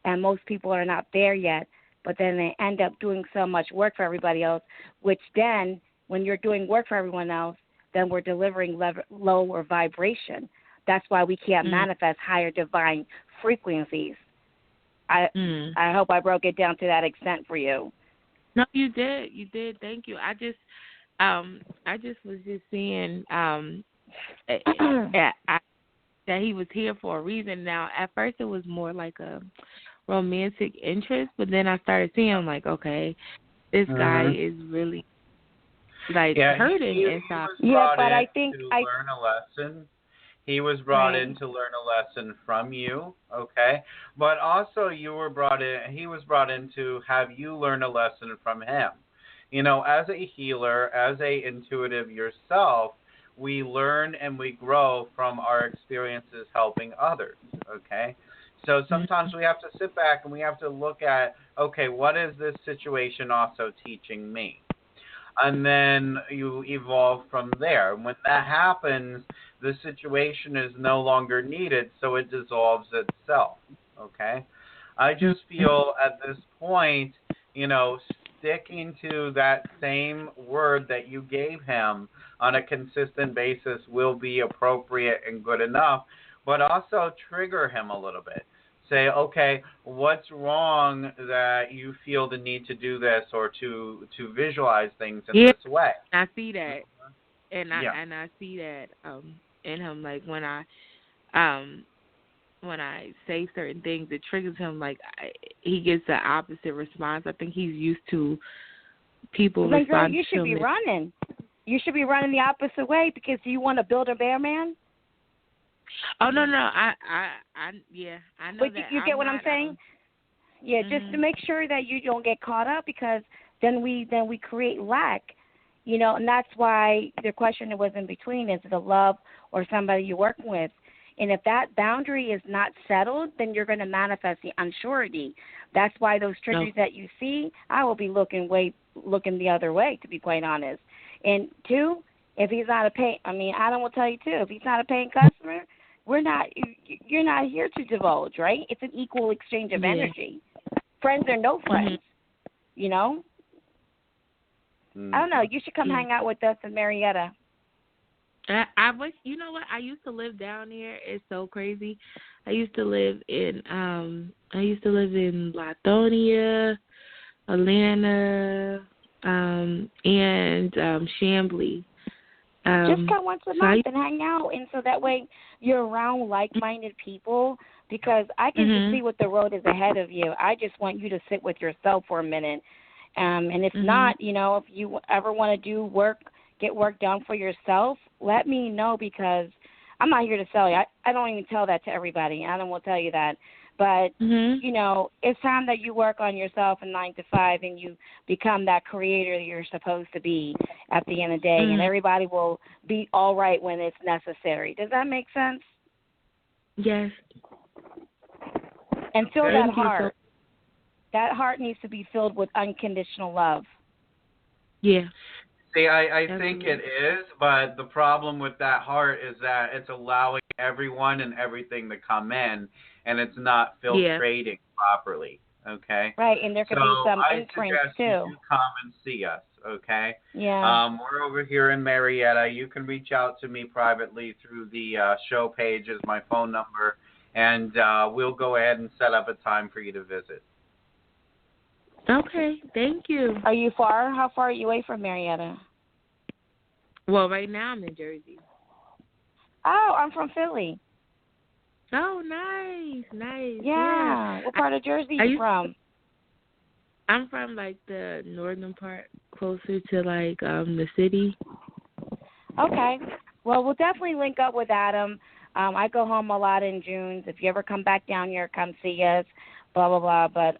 And most people are not there yet, but then they end up doing so much work for everybody else, which then, when you're doing work for everyone else, then we're delivering lower vibration. That's why we can't manifest higher divine frequencies. I hope I broke it down to that extent for you. No, you did. You did. Thank you. I just was just seeing that he was here for a reason. Now, at first it was more like a romantic interest, but then I started seeing, I'm like, okay, this guy is really hurting inside. I think to learn a lesson. He was brought in to learn a lesson from you, okay? But also he was brought in to have you learn a lesson from him. You know, as a healer, as a intuitive yourself, we learn and we grow from our experiences helping others, okay? So sometimes we have to sit back and we have to look at, okay, what is this situation also teaching me? And then you evolve from there. When that happens, the situation is no longer needed, so it dissolves itself, okay? I just feel at this point, you know, sticking to that same word that you gave him on a consistent basis will be appropriate and good enough, but also trigger him a little bit. Say, okay, what's wrong that you feel the need to do this or to visualize things in this way? I see that, and I see that in him. Like when I say certain things, it triggers him. Like he gets the opposite response. I think he's used to people responding. Girl, you should be running. You should be running the opposite way because you want to build a bear man. Oh no, I know but that. You get what I'm saying? Yeah, just to make sure that you don't get caught up, because then we create lack, you know, and that's why the question was in between: is it a love or somebody you're working with? And if that boundary is not settled, then you're going to manifest the unsurety. That's why those triggers that you see, I will be looking the other way, to be quite honest. And two, if he's not Adam will tell you too. If he's not a paying customer, you're not here to divulge, right? It's an equal exchange of energy. Friends or no friends, you know? I don't know. You should come hang out with us in Marietta. I wish, you know what? I used to live down here. It's so crazy. I used to live in Lithonia, Atlanta, and Chamblee. Just come once a month and hang out, and so that way you're around like-minded people, because I can just see what the road is ahead of you. I just want you to sit with yourself for a minute. And if not, you know, if you ever want to get work done for yourself, let me know, because I'm not here to sell you. I don't even tell that to everybody. Adam will tell you that. But, you know, it's time that you work on yourself in 9 to 5 and you become that creator that you're supposed to be at the end of the day. And everybody will be all right when it's necessary. Does that make sense? Yes. And fill that heart. That heart needs to be filled with unconditional love. Yeah. See, I think it is, but the problem with that heart is that it's allowing everyone and everything to come in, and it's not filtrating properly, okay? Right, and there could be some imprints, too. You come and see us, okay? Yeah. We're over here in Marietta. You can reach out to me privately through the show page as my phone number, and we'll go ahead and set up a time for you to visit. Okay, thank you. Are you far? How far are you away from Marietta? Well, right now I'm in Jersey. Oh, I'm from Philly. Oh, nice. Yeah. What part of Jersey are you from? I'm from, like, the northern part, closer to, like, the city. Okay. Well, we'll definitely link up with Adam. I go home a lot in June. If you ever come back down here, come see us. Blah, blah, blah. But,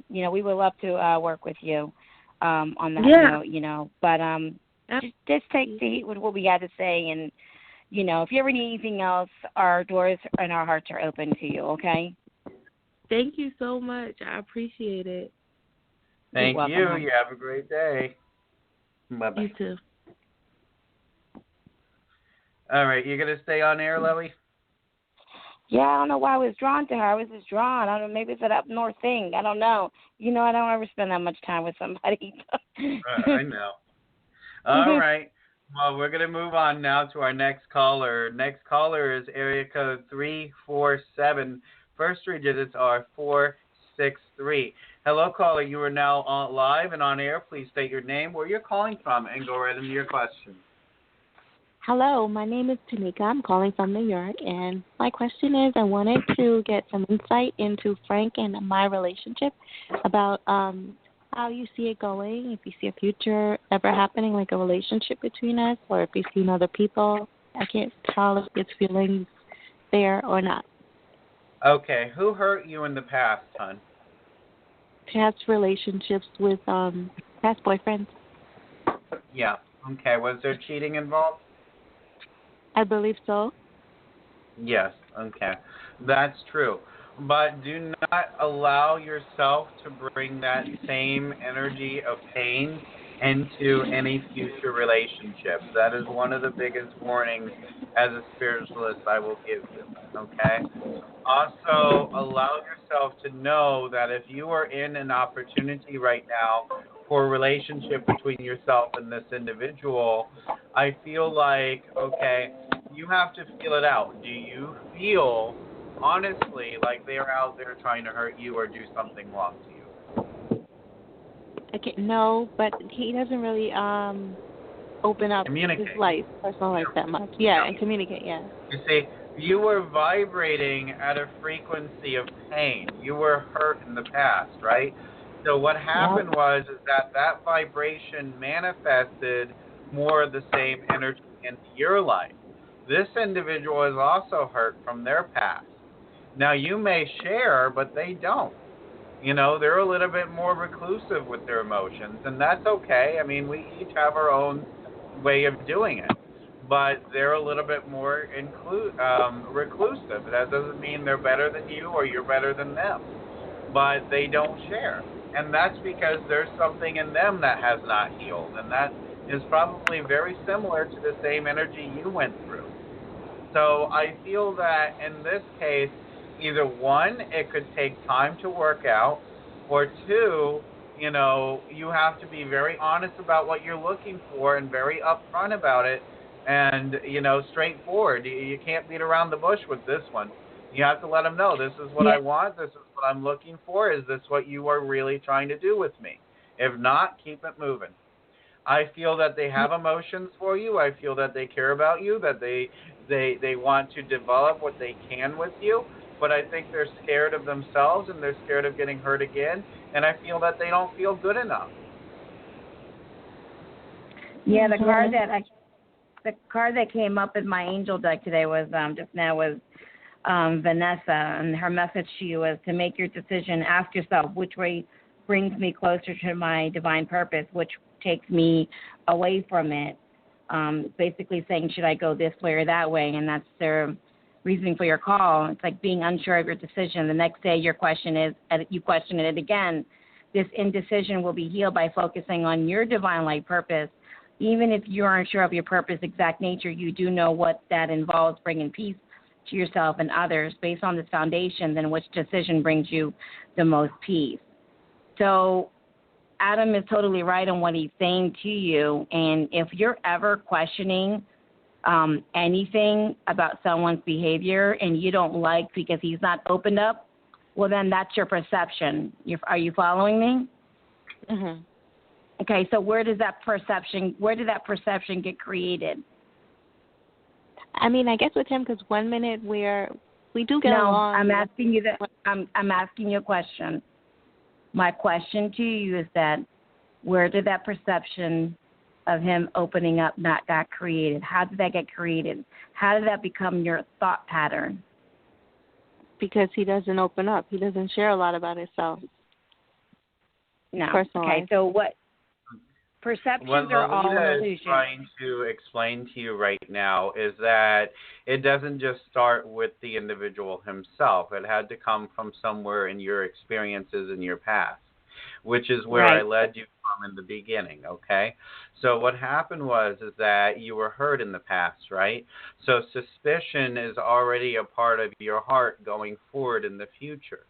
you know, we would love to work with you on that note, you know. But just take the heat with what we had to say. And, you know, if you ever need anything else, our doors and our hearts are open to you, okay? Thank you so much. I appreciate it. Thank you. You have a great day. Bye-bye. You too. All right. You going to stay on air, Loie? Yeah, I don't know why I was drawn to her. I was just drawn. I don't know, maybe it's an up north thing. I don't know. You know, I don't ever spend that much time with somebody. I know. All right. Well, we're going to move on now to our next caller. Next caller is area code 347. First three digits are 463. Hello, caller. You are now live and on air. Please state your name, where you're calling from, and go right into your question. Hello, my name is Tanika. I'm calling from New York, and my question is I wanted to get some insight into Frank and my relationship about how you see it going, if you see a future ever happening, like a relationship between us, or if you've seen other people. I can't tell if it's feelings there or not. Okay, who hurt you in the past, hon? Past relationships with past boyfriends. Yeah, okay. Was there cheating involved? I believe so. Yes, okay. That's true. But do not allow yourself to bring that same energy of pain into any future relationships. That is one of the biggest warnings as a spiritualist I will give you, okay? Also, allow yourself to know that if you are in an opportunity right now for a relationship between yourself and this individual, I feel like, okay, you have to feel it out. Do you feel, honestly, like they are out there trying to hurt you or do something wrong to you? Okay, no, but he doesn't really open up his life, personal life that much. Yeah, and communicate, yeah. You see, you were vibrating at a frequency of pain. You were hurt in the past, right? So what happened was is that vibration manifested more of the same energy into your life. This individual is also hurt from their past. Now, you may share, but they don't. You know, they're a little bit more reclusive with their emotions, and that's okay. I mean, we each have our own way of doing it, but they're a little bit more reclusive. That doesn't mean they're better than you or you're better than them, but they don't share. And that's because there's something in them that has not healed, and that is probably very similar to the same energy you went through. So I feel that in this case, either one, it could take time to work out, or two, you know, you have to be very honest about what you're looking for and very upfront about it and, you know, straightforward. You can't beat around the bush with this one. You have to let them know, this is what I want, this is what I'm looking for, is this what you are really trying to do with me? If not, keep it moving. I feel that they have emotions for you. I feel that they care about you, that they want to develop what they can with you. But I think they're scared of themselves and they're scared of getting hurt again. And I feel that they don't feel good enough. Yeah, the card that came up in my angel deck today was just now was Vanessa, and her message to you was to make your decision. Ask yourself which way brings me closer to my divine purpose, which takes me away from it. Basically saying, should I go this way or that way? And that's their reasoning for your call. It's like being unsure of your decision. The next day you question it again. This indecision will be healed by focusing on your divine light purpose. Even if you're unsure of your purpose exact nature, you do know what that involves, bringing peace to yourself and others. Based on this foundation, then which decision brings you the most peace? So Adam is totally right on what he's saying to you. And if you're ever questioning anything about someone's behavior and you don't like because he's not opened up, well, then that's your perception. Are you following me? Mm-hmm. Okay, so where did that perception get created? I mean, I guess with him, because 1 minute we do get along. I'm asking you I'm asking you a question. My question to you is that where did that perception of him opening up not got created? How did that get created? How did that become your thought pattern? Because he doesn't open up. He doesn't share a lot about himself. No. Personally. Okay, so what? Perceptions are all an illusion. What is trying to explain to you right now is that it doesn't just start with the individual himself. It had to come from somewhere in your experiences in your past, which is where I led you from in the beginning, okay? So what happened is that you were hurt in the past, right? So suspicion is already a part of your heart going forward in the future.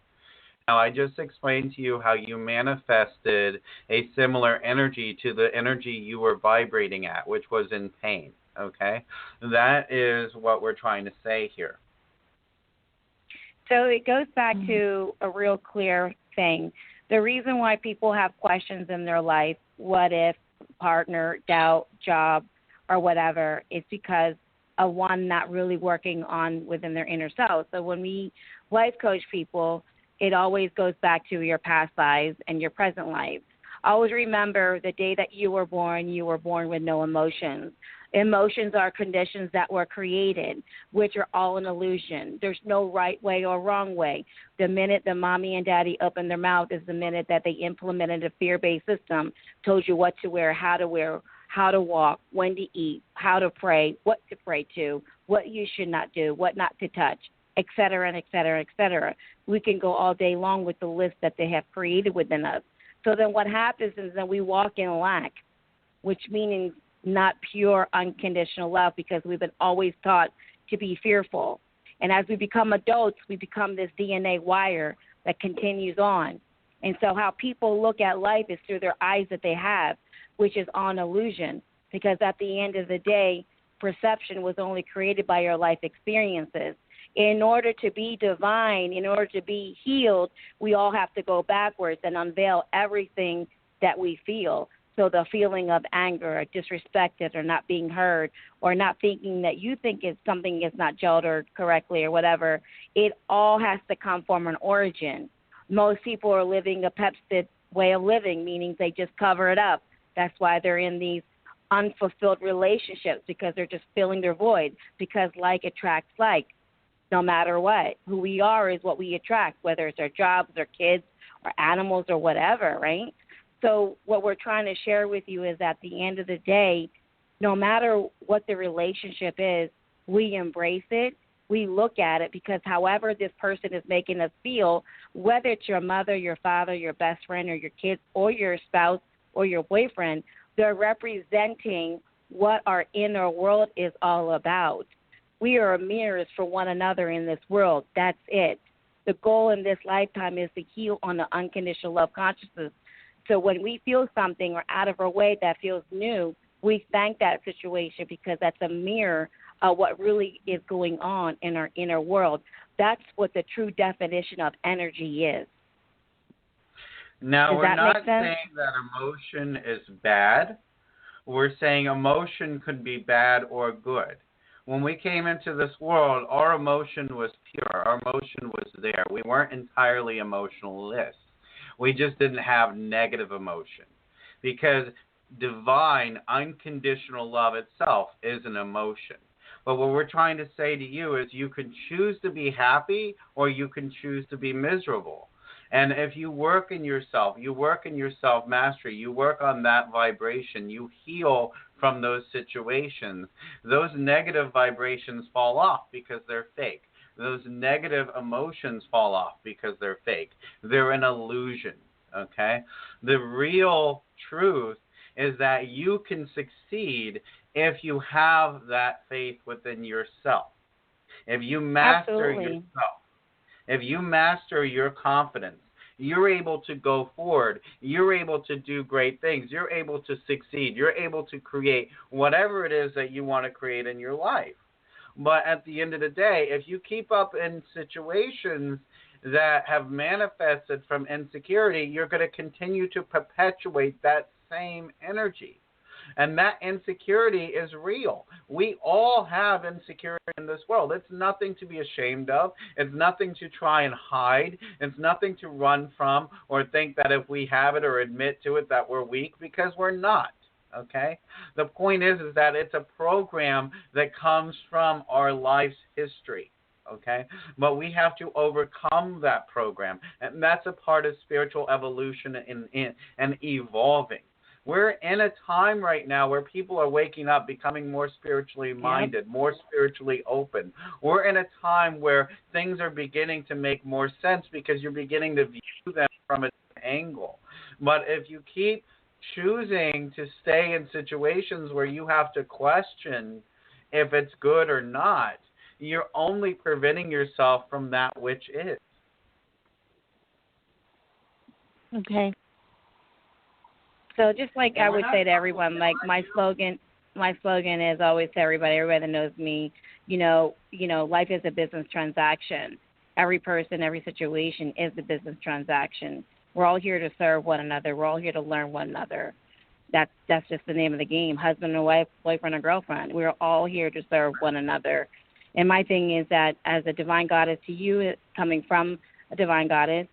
Now, I just explained to you how you manifested a similar energy to the energy you were vibrating at, which was in pain, okay? That is what we're trying to say here. So it goes back to a real clear thing. The reason why people have questions in their life, what if, partner, doubt, job, or whatever, it's because of one not really working on within their inner self. So when we life coach people, it always goes back to your past lives and your present life. Always remember the day that you were born with no emotions. Emotions are conditions that were created, which are all an illusion. There's no right way or wrong way. The minute the mommy and daddy opened their mouth is the minute that they implemented a fear-based system, told you what to wear, how to walk, when to eat, how to pray, what to pray to, what you should not do, what not to touch, et cetera, and et cetera, et cetera. We can go all day long with the list that they have created within us. So then what happens is that we walk in lack, which means not pure unconditional love, because we've been always taught to be fearful. And as we become adults, we become this DNA wire that continues on. And so how people look at life is through their eyes that they have, which is on illusion, because at the end of the day, perception was only created by your life experiences. In order to be divine, in order to be healed, we all have to go backwards and unveil everything that we feel. So the feeling of anger or disrespected or not being heard or not thinking that you think is something is not gelled or correctly or whatever, it all has to come from an origin. Most people are living a Pepsi way of living, meaning they just cover it up. That's why they're in these unfulfilled relationships, because they're just filling their void, because like attracts like. No matter what, who we are is what we attract, whether it's our jobs, our kids, or animals, or whatever, right? So what we're trying to share with you is at the end of the day, no matter what the relationship is, we embrace it, we look at it, because however this person is making us feel, whether it's your mother, your father, your best friend, or your kids, or your spouse, or your boyfriend, they're representing what our inner world is all about. We are mirrors for one another in this world. That's it. The goal in this lifetime is to heal on the unconditional love consciousness. So when we feel something or out of our way that feels new, we thank that situation, because that's a mirror of what really is going on in our inner world. That's what the true definition of energy is. Now, we're not saying that emotion is bad. We're saying emotion could be bad or good. When we came into this world, our emotion was pure. Our emotion was there. We weren't entirely emotionless. We just didn't have negative emotion, because divine, unconditional love itself is an emotion. But what we're trying to say to you is you can choose to be happy or you can choose to be miserable. And if you work in yourself, you work in your self-mastery, you work on that vibration, you heal from those situations, those negative vibrations fall off because they're fake. Those negative emotions fall off because they're fake. They're an illusion, okay? The real truth is that you can succeed if you have that faith within yourself. If you master yourself, if you master your confidence, you're able to go forward. You're able to do great things. You're able to succeed. You're able to create whatever it is that you want to create in your life. But at the end of the day, if you keep up in situations that have manifested from insecurity, you're going to continue to perpetuate that same energy. And that insecurity is real. We all have insecurity in this world. It's nothing to be ashamed of. It's nothing to try and hide. It's nothing to run from or think that if we have it or admit to it that we're weak, because we're not. Okay? The point is that it's a program that comes from our life's history. Okay? But we have to overcome that program. And that's a part of spiritual evolution and evolving. We're in a time right now where people are waking up, becoming more spiritually minded, more spiritually open. We're in a time where things are beginning to make more sense because you're beginning to view them from a different angle. But if you keep choosing to stay in situations where you have to question if it's good or not, you're only preventing yourself from that which is. Okay. So just like I would say to everyone, like my slogan is always to everybody that knows me, you know, life is a business transaction. Every person, every situation is a business transaction. We're all here to serve one another. We're all here to learn one another. That's just the name of the game. Husband and wife, boyfriend and girlfriend. We're all here to serve one another. And my thing is that as a divine goddess to you, coming from a divine goddess,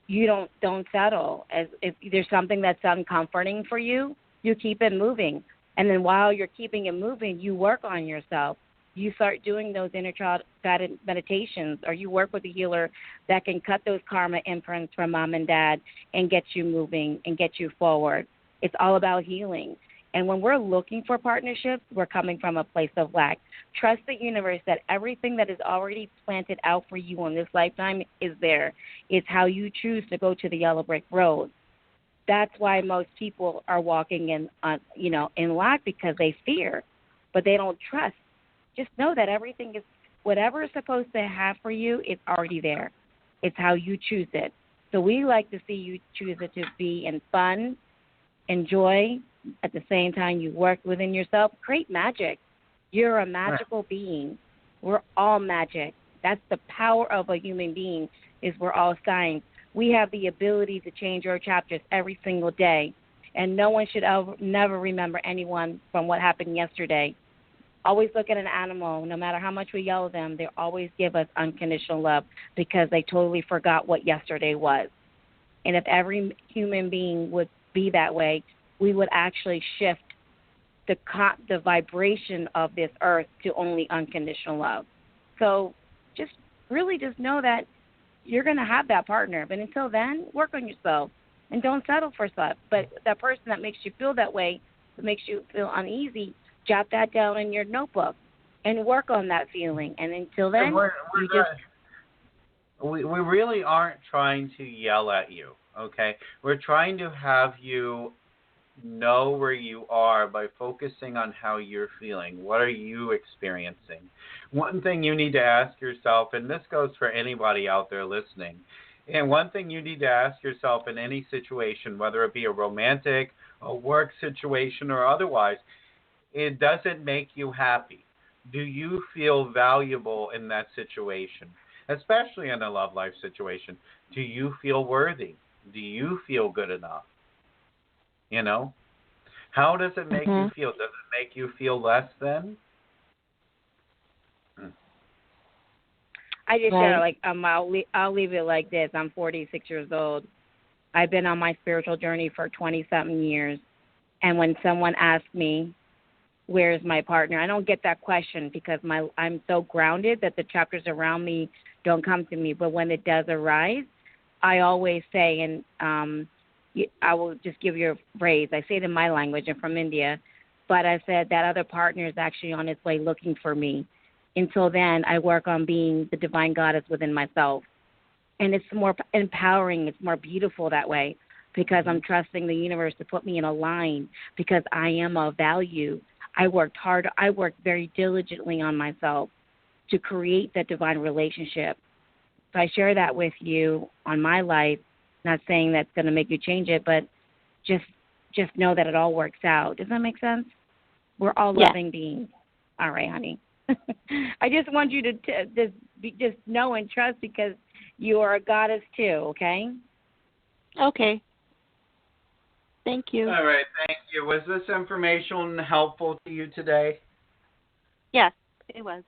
you don't settle. As if there's something that's uncomforting for you, you keep it moving. And then while you're keeping it moving, you work on yourself. You start doing those inner child guided meditations, or you work with a healer that can cut those karma imprints from mom and dad and get you moving and get you forward. It's all about healing. And when we're looking for partnerships, we're coming from a place of lack. Trust the universe that everything that is already planted out for you in this lifetime is there. It's how you choose to go to the yellow brick road. That's why most people are walking in lack, because they fear, but they don't trust. Just know that everything is, whatever is supposed to have for you, it's already there. It's how you choose it. So we like to see you choose it to be in fun, enjoy. At the same time, you work within yourself. Create magic. You're a magical being. We're all magic. That's the power of a human being, is we're all signs. We have the ability to change our chapters every single day. And no one should never remember anyone from what happened yesterday. Always look at an animal. No matter how much we yell at them, they always give us unconditional love because they totally forgot what yesterday was. And if every human being would be that way, we would actually shift the vibration of this earth to only unconditional love. So just know that you're going to have that partner. But until then, work on yourself and don't settle for stuff. But that person that makes you feel that way, that makes you feel uneasy, jot that down in your notebook and work on that feeling. And until then, we really aren't trying to yell at you, okay? We're trying to have you know where you are by focusing on how you're feeling. What are you experiencing? One thing you need to ask yourself, and this goes for anybody out there listening, and one thing you need to ask yourself in any situation, whether it be a romantic, a work situation, or otherwise, it doesn't make you happy. Do you feel valuable in that situation? Especially in a love life situation. Do you feel worthy? Do you feel good enough? You know? How does it make you feel? Does it make you feel less than? I just share, I'll leave it like this. I'm 46 years old. I've been on my spiritual journey for 20-something years. And when someone asks me, where's my partner? I don't get that question because I'm so grounded that the chapters around me don't come to me. But when it does arise, I always say, and I will just give you a phrase. I say it in my language. I'm from India. But I said that other partner is actually on its way looking for me. Until then, I work on being the divine goddess within myself. And it's more empowering. It's more beautiful that way because I'm trusting the universe to put me in a line because I am of value. I worked hard. I worked very diligently on myself to create that divine relationship. So I share that with you on my life, not saying that's going to make you change it, but just know that it all works out. Does that make sense? We're all living beings. All right, honey. I just want you to just know and trust because you are a goddess too, okay? Okay. Thank you. All right, thank you. Was this information helpful to you today? Yes, it was.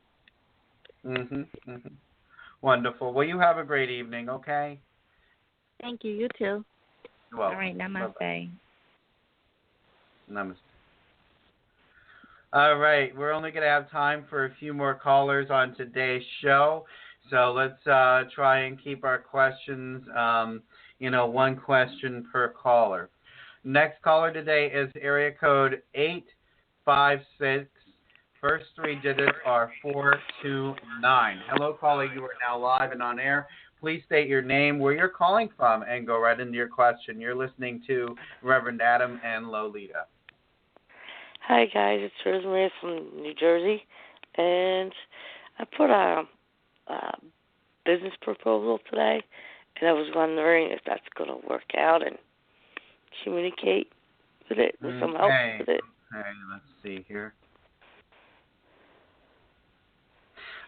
Wonderful. Well, you have a great evening, okay? Thank you. You too. You're welcome. All right, namaste. Bye-bye. Namaste. All right, we're only going to have time for a few more callers on today's show. So let's try and keep our questions, one question per caller. Next caller today is area code 856. First three digits are 429. Hello, caller. You are now live and on air. Please state your name, where you're calling from, and go right into your question. You're listening to Reverend Adam and Lolita. Hi, guys. It's Rosemary from New Jersey, and I put a business proposal today, and I was wondering if that's going to work out and communicate with it, with some help with it. Okay, let's see here.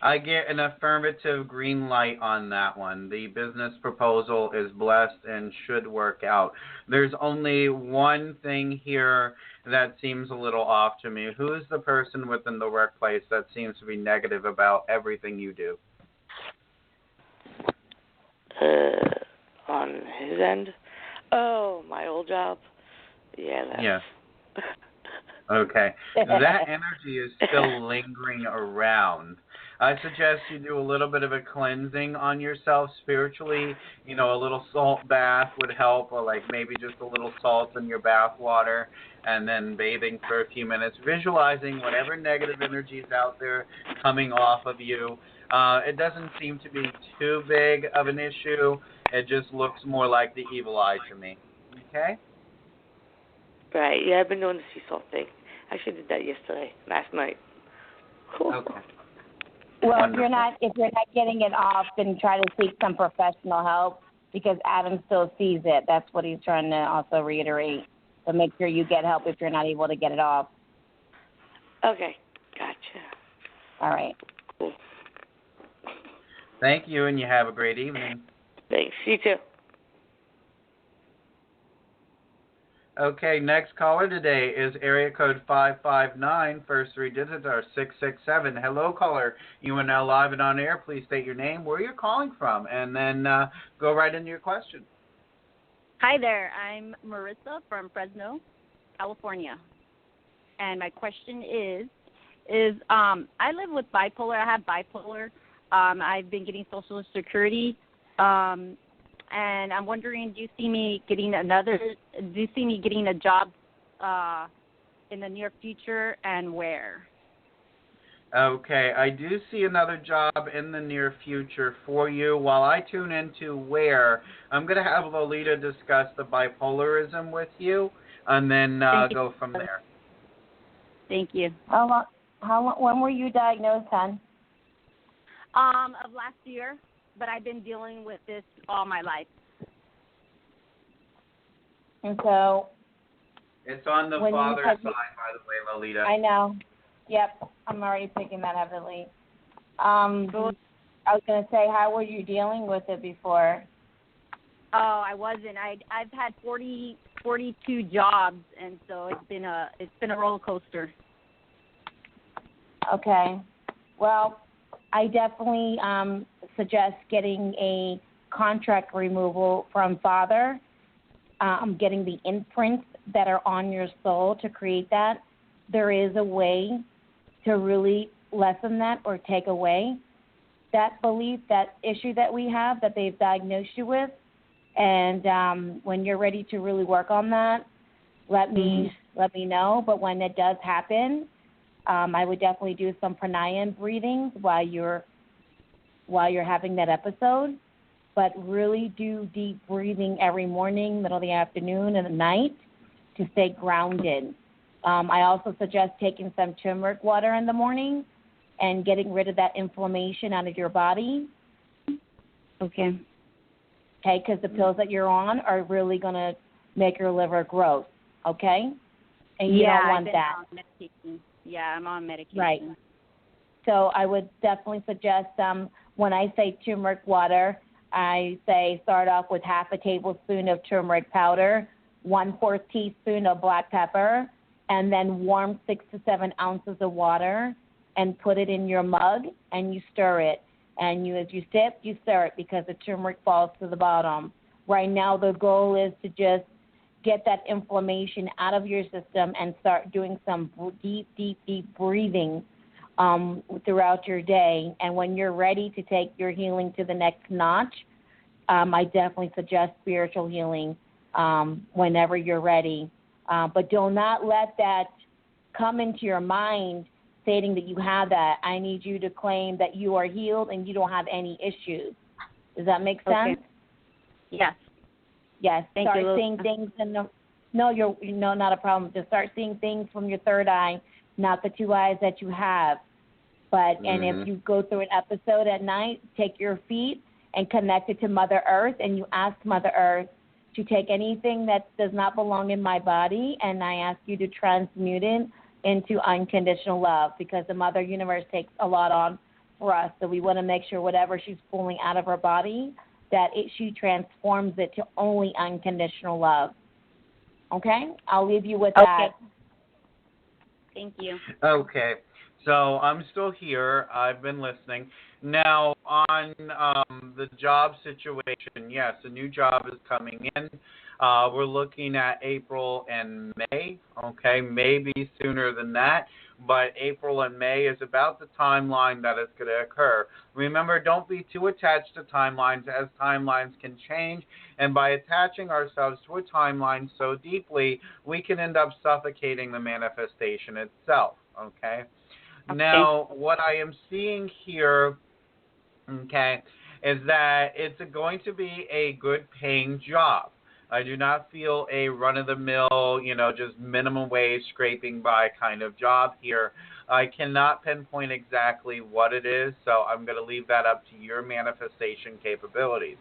I get an affirmative green light on that one. The business proposal is blessed and should work out. There's only one thing here that seems a little off to me. Who is the person within the workplace that seems to be negative about everything you do? On his end? Oh, my old job? Yeah, that's... Yes. Okay. That energy is still lingering around. I suggest you do a little bit of a cleansing on yourself spiritually. You know, a little salt bath would help, or like maybe just a little salt in your bath water, and then bathing for a few minutes, visualizing whatever negative energy is out there coming off of you. It doesn't seem to be too big of an issue. It just looks more like the evil eye to me. Okay? Right. Yeah, I've been doing the sea salt thing. I actually did that last night. Cool. Okay. Well, Wonderful. if you're not getting it off, then try to seek some professional help because Adam still sees it. That's what he's trying to also reiterate. So make sure you get help if you're not able to get it off. Okay. Gotcha. All right. Cool. Thank you, and you have a great evening. Thanks. You too. Okay, next caller today is area code 559. First three digits are 667. Hello, caller. You are now live and on air. Please state your name, where you're calling from, and then go right into your question. Hi there. I'm Marissa from Fresno, California. And my question is I live with bipolar. I have bipolar. I've been getting Social Security. And I'm wondering, do you see me getting a job in the near future, and where? Okay, I do see another job in the near future for you. While I tune into where, I'm going to have Lolita discuss the bipolarism with you, and then go from there. Thank you. When were you diagnosed, hon? Of last year. But I've been dealing with this all my life. And so... It's on the father's side, by the way, Lolita. I know. Yep, I'm already picking that heavily. I was going to say, how were you dealing with it before? Oh, I wasn't. I've had 42 jobs, and so it's been a roller coaster. Okay. Well, I definitely suggest getting a contract removal from Father, getting the imprints that are on your soul to create that. There is a way to really lessen that or take away that belief, that issue that we have that they've diagnosed you with. And when you're ready to really work on that, let me know. But when it does happen, I would definitely do some pranayama breathings while you're having that episode, but really do deep breathing every morning, middle of the afternoon, and at night to stay grounded. I also suggest taking some turmeric water in the morning and getting rid of that inflammation out of your body. Okay. Okay, because the pills that you're on are really going to make your liver gross, okay? And you don't want that. On medication. Yeah, I'm on medication. Right. So I would definitely suggest when I say turmeric water, I say start off with half a tablespoon of turmeric powder, 1/4 teaspoon of black pepper, and then warm 6 to 7 ounces of water and put it in your mug and you stir it. And as you sip, you stir it because the turmeric falls to the bottom. Right now the goal is to just get that inflammation out of your system and start doing some deep breathing throughout your day. And when you're ready to take your healing to the next notch, I definitely suggest spiritual healing whenever you're ready. But do not let that come into your mind stating that you have that. I need you to claim that you are healed and you don't have any issues. Does that make sense? Okay. Yes. Yes. Thank start you. seeing things not a problem. Just start seeing things from your third eye, not the 2 eyes that you have. But and if you go through an episode at night, take your feet and connect it to Mother Earth, and you ask Mother Earth to take anything that does not belong in my body, and I ask you to transmute it into unconditional love, because the Mother Universe takes a lot on for us. So we want to make sure whatever she's pulling out of her body, that she transforms it to only unconditional love. Okay? I'll leave you with that. Thank you. Okay. So I'm still here. I've been listening. Now, on the job situation, yes, a new job is coming in. We're looking at April and May, okay, maybe sooner than that, but April and May is about the timeline that is going to occur. Remember, don't be too attached to timelines, as timelines can change, and by attaching ourselves to a timeline so deeply, we can end up suffocating the manifestation itself, okay? Now, what I am seeing here, okay, is that it's going to be a good paying job. I do not feel a run-of-the-mill, just minimum wage, scraping by kind of job here. I cannot pinpoint exactly what it is, so I'm going to leave that up to your manifestation capabilities.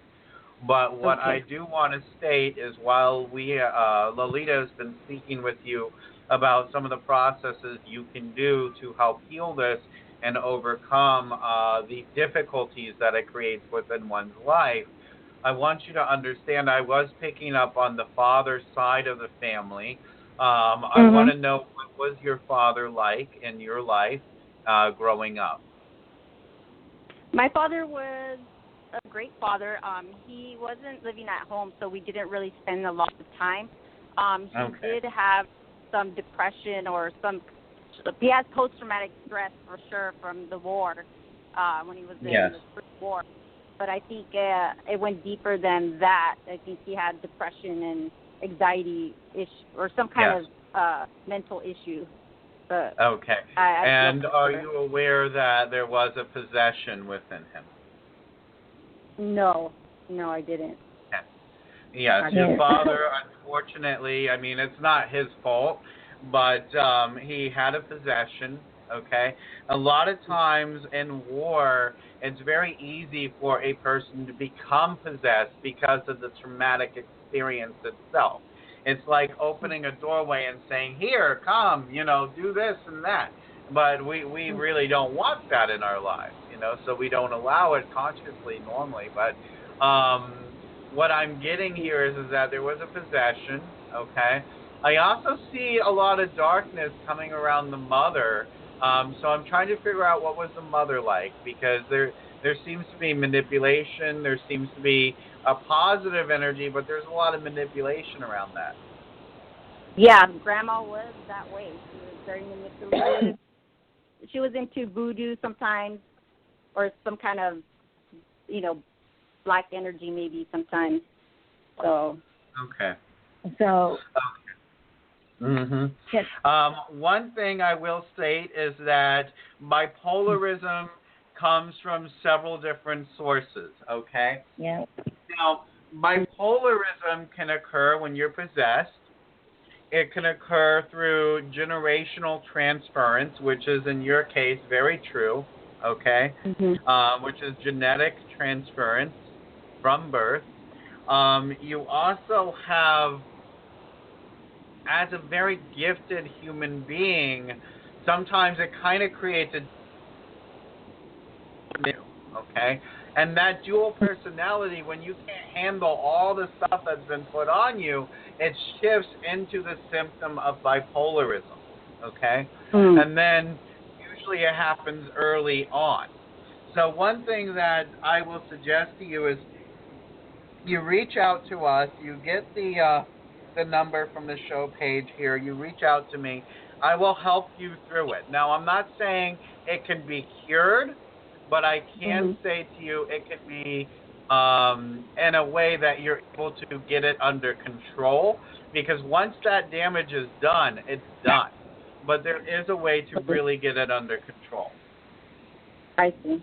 But what I do want to state is while Lolita has been speaking with you about some of the processes you can do to help heal this and overcome the difficulties that it creates within one's life, I want you to understand I was picking up on the father side of the family. I want to know, what was your father like in your life growing up? My father was a great father. He wasn't living at home, so we didn't really spend a lot of time. He did have some depression or he has post-traumatic stress for sure from the war when he was in the first war. But I think it went deeper than that. I think he had depression and anxiety or some kind of mental issue. But and are you aware that there was a possession within him? No, I didn't. Yes, your father, unfortunately, I mean, it's not his fault, but he had a possession, okay? A lot of times in war, it's very easy for a person to become possessed because of the traumatic experience itself. It's like opening a doorway and saying, here, come, do this and that. But we really don't want that in our lives, so we don't allow it consciously normally. But what I'm getting here is that there was a possession, okay? I also see a lot of darkness coming around the mother. So I'm trying to figure out what was the mother like, because there seems to be manipulation, there seems to be a positive energy, but there's a lot of manipulation around that. Yeah, Grandma was that way. She was very manipulative. She was into voodoo sometimes, or some kind of, black energy maybe sometimes. So. Okay. So. One thing I will state is that bipolarism comes from several different sources, okay? Yeah. Now, bipolarism can occur when you're possessed. It can occur through generational transference, which is in your case very true, okay? Which is genetic transference from birth. You also have, as a very gifted human being, sometimes it kind of creates a okay? And that dual personality, when you can't handle all the stuff that's been put on you, it shifts into the symptom of bipolarism, okay? And then usually it happens early on. So one thing that I will suggest to you is you reach out to us, you get the number from the show page here, you reach out to me, I will help you through it. Now, I'm not saying it can be cured, but I can say to you it can be in a way that you're able to get it under control, because once that damage is done, it's done. But there is a way to really get it under control. I see.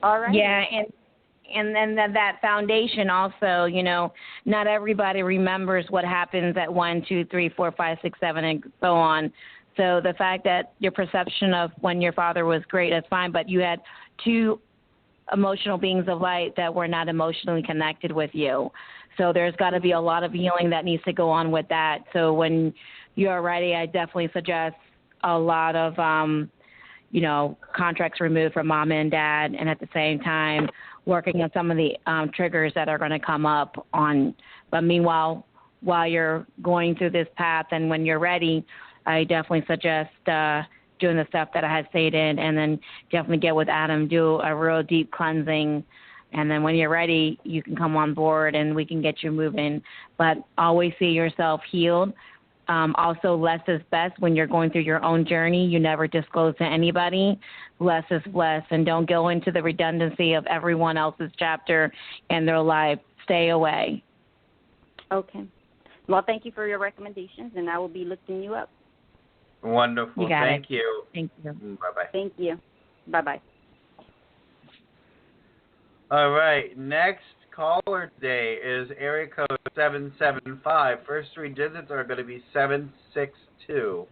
All right. Yeah, and then that foundation also, not everybody remembers what happens at 1, 2, 3, 4, 5, 6, 7, and so on. So the fact that your perception of when your father was great, that's fine, but you had two emotional beings of light that were not emotionally connected with you. So there's got to be a lot of healing that needs to go on with that. So when you're ready, I definitely suggest a lot of, contracts removed from mom and dad, and at the same time working on some of the triggers that are going to come up on. But meanwhile, while you're going through this path and when you're ready, I definitely suggest doing the stuff that I had stated, and then definitely get with Adam, do a real deep cleansing. And then when you're ready, you can come on board and we can get you moving. But always see yourself healed. Also, less is best when you're going through your own journey. You never disclose to anybody. Less is blessed. And don't go into the redundancy of everyone else's chapter in their life. Stay away. Okay. Well, thank you for your recommendations, and I will be looking you up. Wonderful. Thank you. Thank you. Bye-bye. Thank you. Bye-bye. All right. Next caller today is area code 775. First three digits are going to be 762.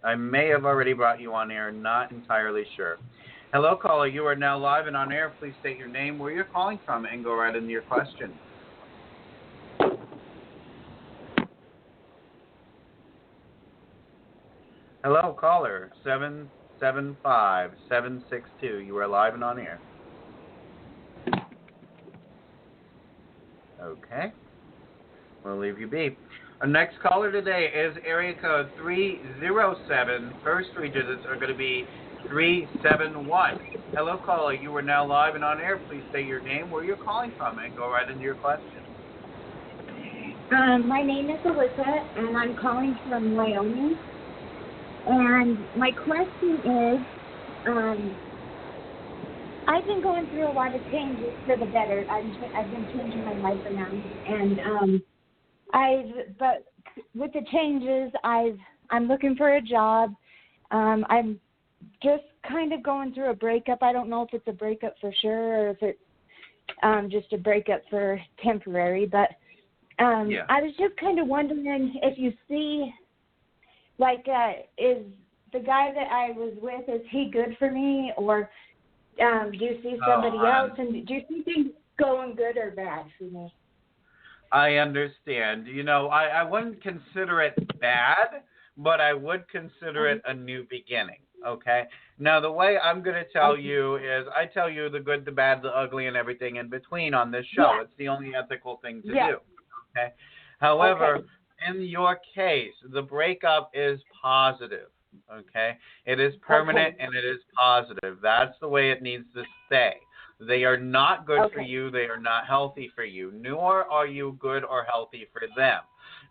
I may have already brought you on air. Not entirely sure. Hello, caller. You are now live and on air. Please state your name, where you're calling from, and go right into your question. Hello, caller, 775-762. You are live and on air. Okay. We'll leave you be. Our next caller today is area code 307. First three digits are going to be 371. Hello, caller. You are now live and on air. Please state your name, where you're calling from, and go right into your question. My name is Alyssa, and I'm calling from Wyoming. And my question is, I've been going through a lot of changes for the better. I've been changing my life around, and but with the changes, I'm looking for a job. I'm just kind of going through a breakup. I don't know if it's a breakup for sure or if it's just a breakup for temporary. But I was just kind of wondering if you see. Is the guy that I was with, is he good for me, or do you see somebody else, and do you see things going good or bad for me? I understand. I wouldn't consider it bad, but I would consider it a new beginning, okay? Now, the way I'm going to tell you is I tell you the good, the bad, the ugly, and everything in between on this show. Yeah. It's the only ethical thing to do, okay? However, in your case, the breakup is positive, okay? It is permanent and it is positive. That's the way it needs to stay. They are not good for you. They are not healthy for you, nor are you good or healthy for them,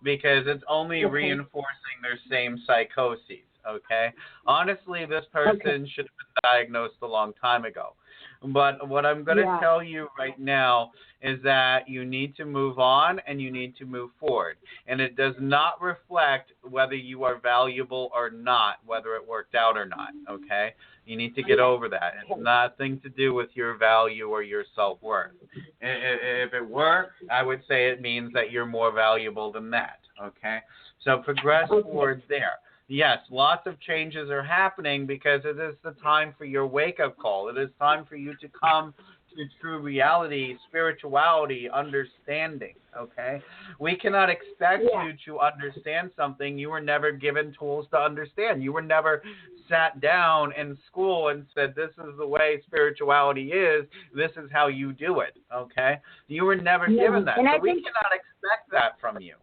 because it's only reinforcing their same psychoses, okay? Honestly, this person should have been diagnosed a long time ago. But what I'm going to tell you right now is that you need to move on and you need to move forward. And it does not reflect whether you are valuable or not, whether it worked out or not, okay? You need to get over that. It's nothing to do with your value or your self-worth. If it were, I would say it means that you're more valuable than that, okay? So progress forward there. Yes, lots of changes are happening because it is the time for your wake-up call. It is time for you to come to true reality, spirituality, understanding, okay? We cannot expect you to understand something you were never given tools to understand. You were never sat down in school and said, this is the way spirituality is, this is how you do it, okay? You were never given that, so we cannot expect that from you.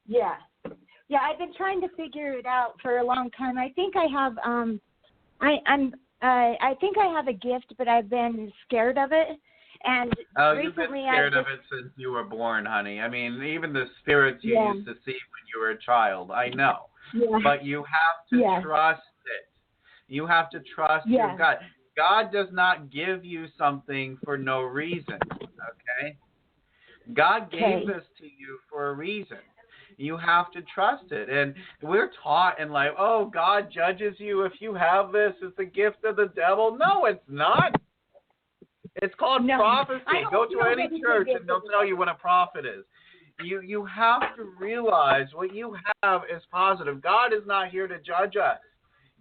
Yeah. Yeah, I've been trying to figure it out for a long time. I think I have I think I have a gift, but I've been scared of it. And recently you've been scared of it since you were born, honey. I mean, even the spirits you used to see when you were a child, I know. Yeah. But you have to trust it. You have to trust your God. God does not give you something for no reason, okay? God gave this to you for a reason. You have to trust it. And we're taught in life, oh, God judges you if you have this. It's a gift of the devil. No, it's not. It's called prophecy. Go to any church and they'll tell you what a prophet is. You have to realize what you have is positive. God is not here to judge us.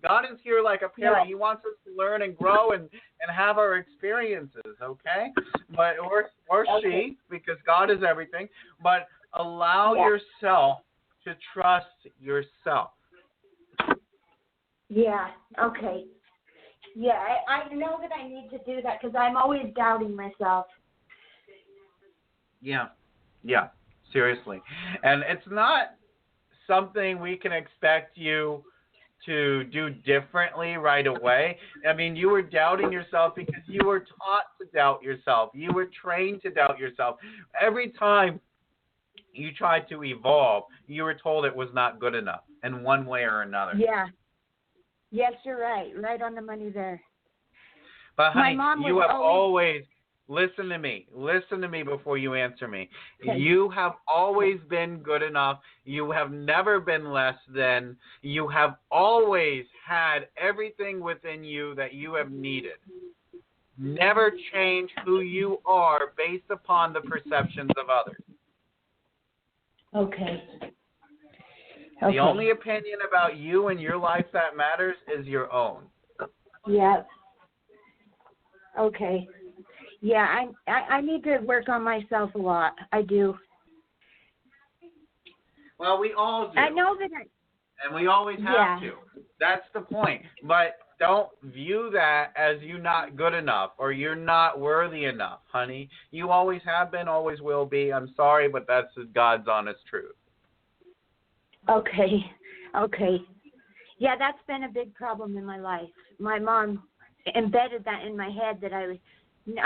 God is here like a parent. He wants us to learn and grow and have our experiences, okay? But or she, because God is everything. But allow yourself to trust yourself. Yeah, okay. Yeah, I know that I need to do that because I'm always doubting myself. Yeah, seriously. And it's not something we can expect you to do differently right away. I mean, you were doubting yourself because you were taught to doubt yourself. You were trained to doubt yourself. Every time you tried to evolve, you were told it was not good enough in one way or another. Yeah. Yes, you're right. Right on the money there. But honey, my mom you have always listen to me before you answer me. Okay. You have always been good enough. You have never been less than. You have always had everything within you that you have needed. Never change who you are based upon the perceptions of others. Okay. The only opinion about you and your life that matters is your own. Yeah. Okay. Yeah, I need to work on myself a lot. I do. Well, we all do. I know that and we always have to. That's the point. But don't view that as you not good enough or you're not worthy enough, honey. You always have been, always will be. I'm sorry, but that's God's honest truth. Okay. Yeah, that's been a big problem in my life. My mom embedded that in my head that I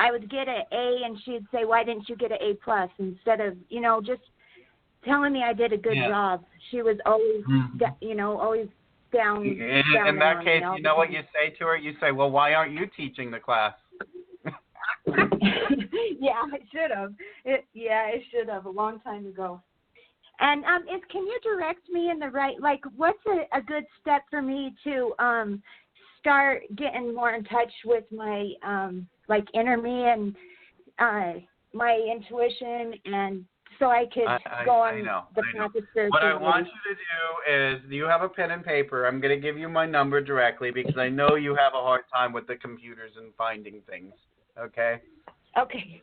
would get an A and she'd say, why didn't you get an A+, instead of, just telling me I did a good job. She was always, always down. In that case, you know what you say to her? You say, well, why aren't you teaching the class? Yeah, I should have. I should have a long time ago. And can you direct me in the right, what's a good step for me to start getting more in touch with my, inner me and my intuition, and so I could go on the path of spirituality? What I want you to do is, you have a pen and paper. I'm going to give you my number directly because I know you have a hard time with the computers and finding things, okay? Okay.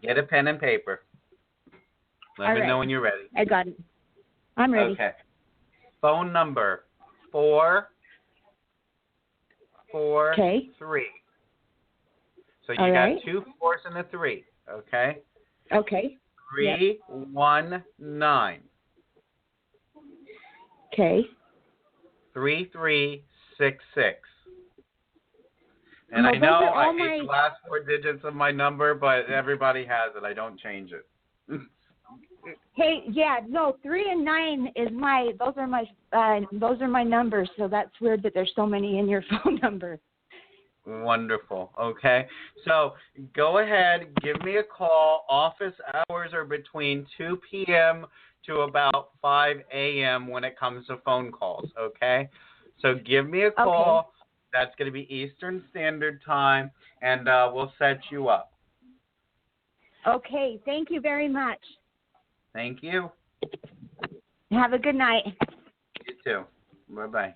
Get a pen and paper. Let me know when you're ready. I got it. I'm ready. Okay. Phone number 443. So you got 2 4s and a 3. Okay. Okay. 319. Okay. 3366. And I know I hate the last 4 digits of my number, but everybody has it. I don't change it. Hey, 3 and 9 is those are my numbers, so that's weird that there's so many in your phone number. Wonderful. Okay. So go ahead, give me a call. Office hours are between 2 p.m. to about 5 a.m. when it comes to phone calls, okay? So give me a call. Okay. That's going to be Eastern Standard Time, and we'll set you up. Okay. Thank you very much. Thank you. Have a good night. You too. Bye-bye.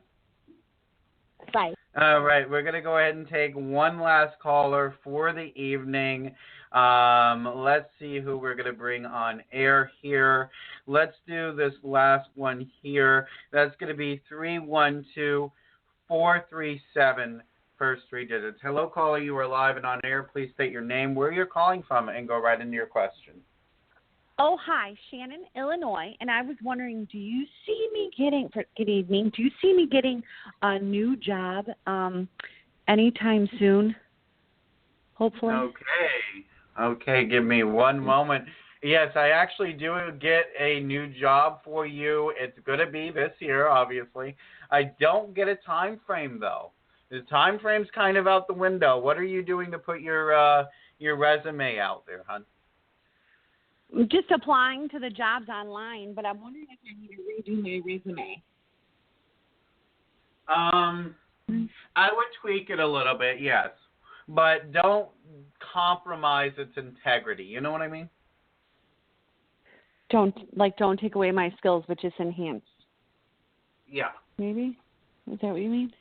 Bye. All right, we're going to go ahead and take one last caller for the evening. Let's see who we're going to bring on air here. Let's do this last one here. That's going to be 312-437, first 3 digits. Hello, caller. You are live and on air. Please state your name, where you're calling from, and go right into your question. Oh, hi, Shannon, Illinois, and I was wondering, do you see me getting a new job anytime soon, hopefully? Okay, give me one moment. Yes, I actually do get a new job for you. It's going to be this year, obviously. I don't get a time frame, though. The time frame's kind of out the window. What are you doing to put your resume out there, hon? Just applying to the jobs online, but I'm wondering if I need to redo my resume. I would tweak it a little bit, yes. But don't compromise its integrity. You know what I mean? Don't take away my skills, but just enhance. Yeah. Maybe? Is that what you mean?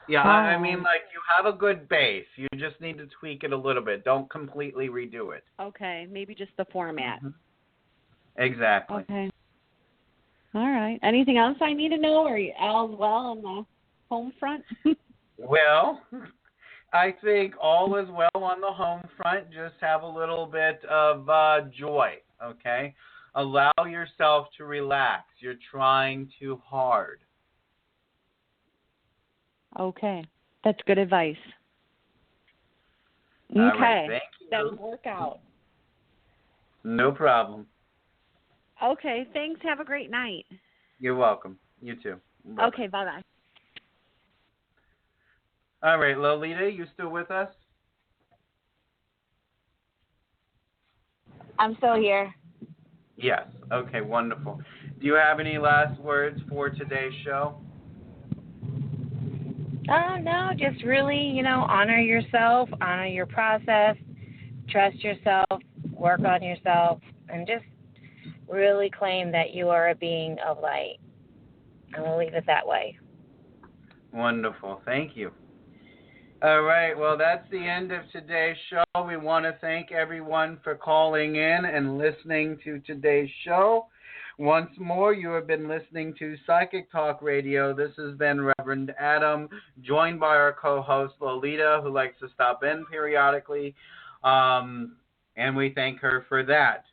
Yeah, I mean, you have a good base. You just need to tweak it a little bit. Don't completely redo it. Okay, maybe just the format. Mm-hmm. Exactly. Okay. All right. Anything else I need to know, or are you all well on the home front? Well, I think all is well on the home front. Just have a little bit of joy, okay? Allow yourself to relax. You're trying too hard. Okay. That's good advice. Okay. All right, thank you. That'll work out. No problem. Okay, thanks. Have a great night. You're welcome. You too. Bye-bye. Okay, bye-bye. All right, Lolita, you still with us? I'm still here. Yes. Okay, wonderful. Do you have any last words for today's show? No, just really, honor yourself, honor your process, trust yourself, work on yourself, and just really claim that you are a being of light. And we'll leave it that way. Wonderful. Thank you. All right. Well, that's the end of today's show. We want to thank everyone for calling in and listening to today's show. Once more, you have been listening to Psychic Talk Radio. This has been Reverend Adam, joined by our co-host Lolita, who likes to stop in periodically, and we thank her for that.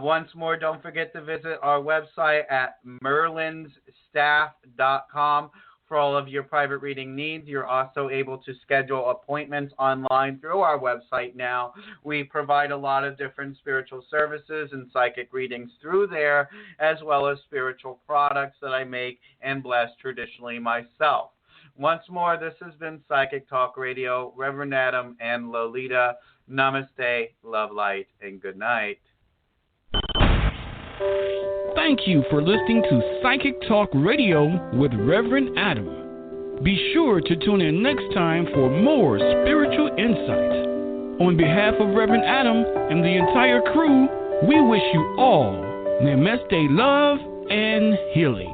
Once more, don't forget to visit our website at merlinsstaff.com for all of your private reading needs. You're also able to schedule appointments online through our website now. We provide a lot of different spiritual services and psychic readings through there, as well as spiritual products that I make and bless traditionally myself. Once more, this has been Psychic Talk Radio, Reverend Adam and Lolita. Namaste, love, light, and good night. Thank you for listening to Psychic Talk Radio with Reverend Adam. Be sure to tune in next time for more spiritual insights. On behalf of Reverend Adam and the entire crew, we wish you all Namaste, love, and healing.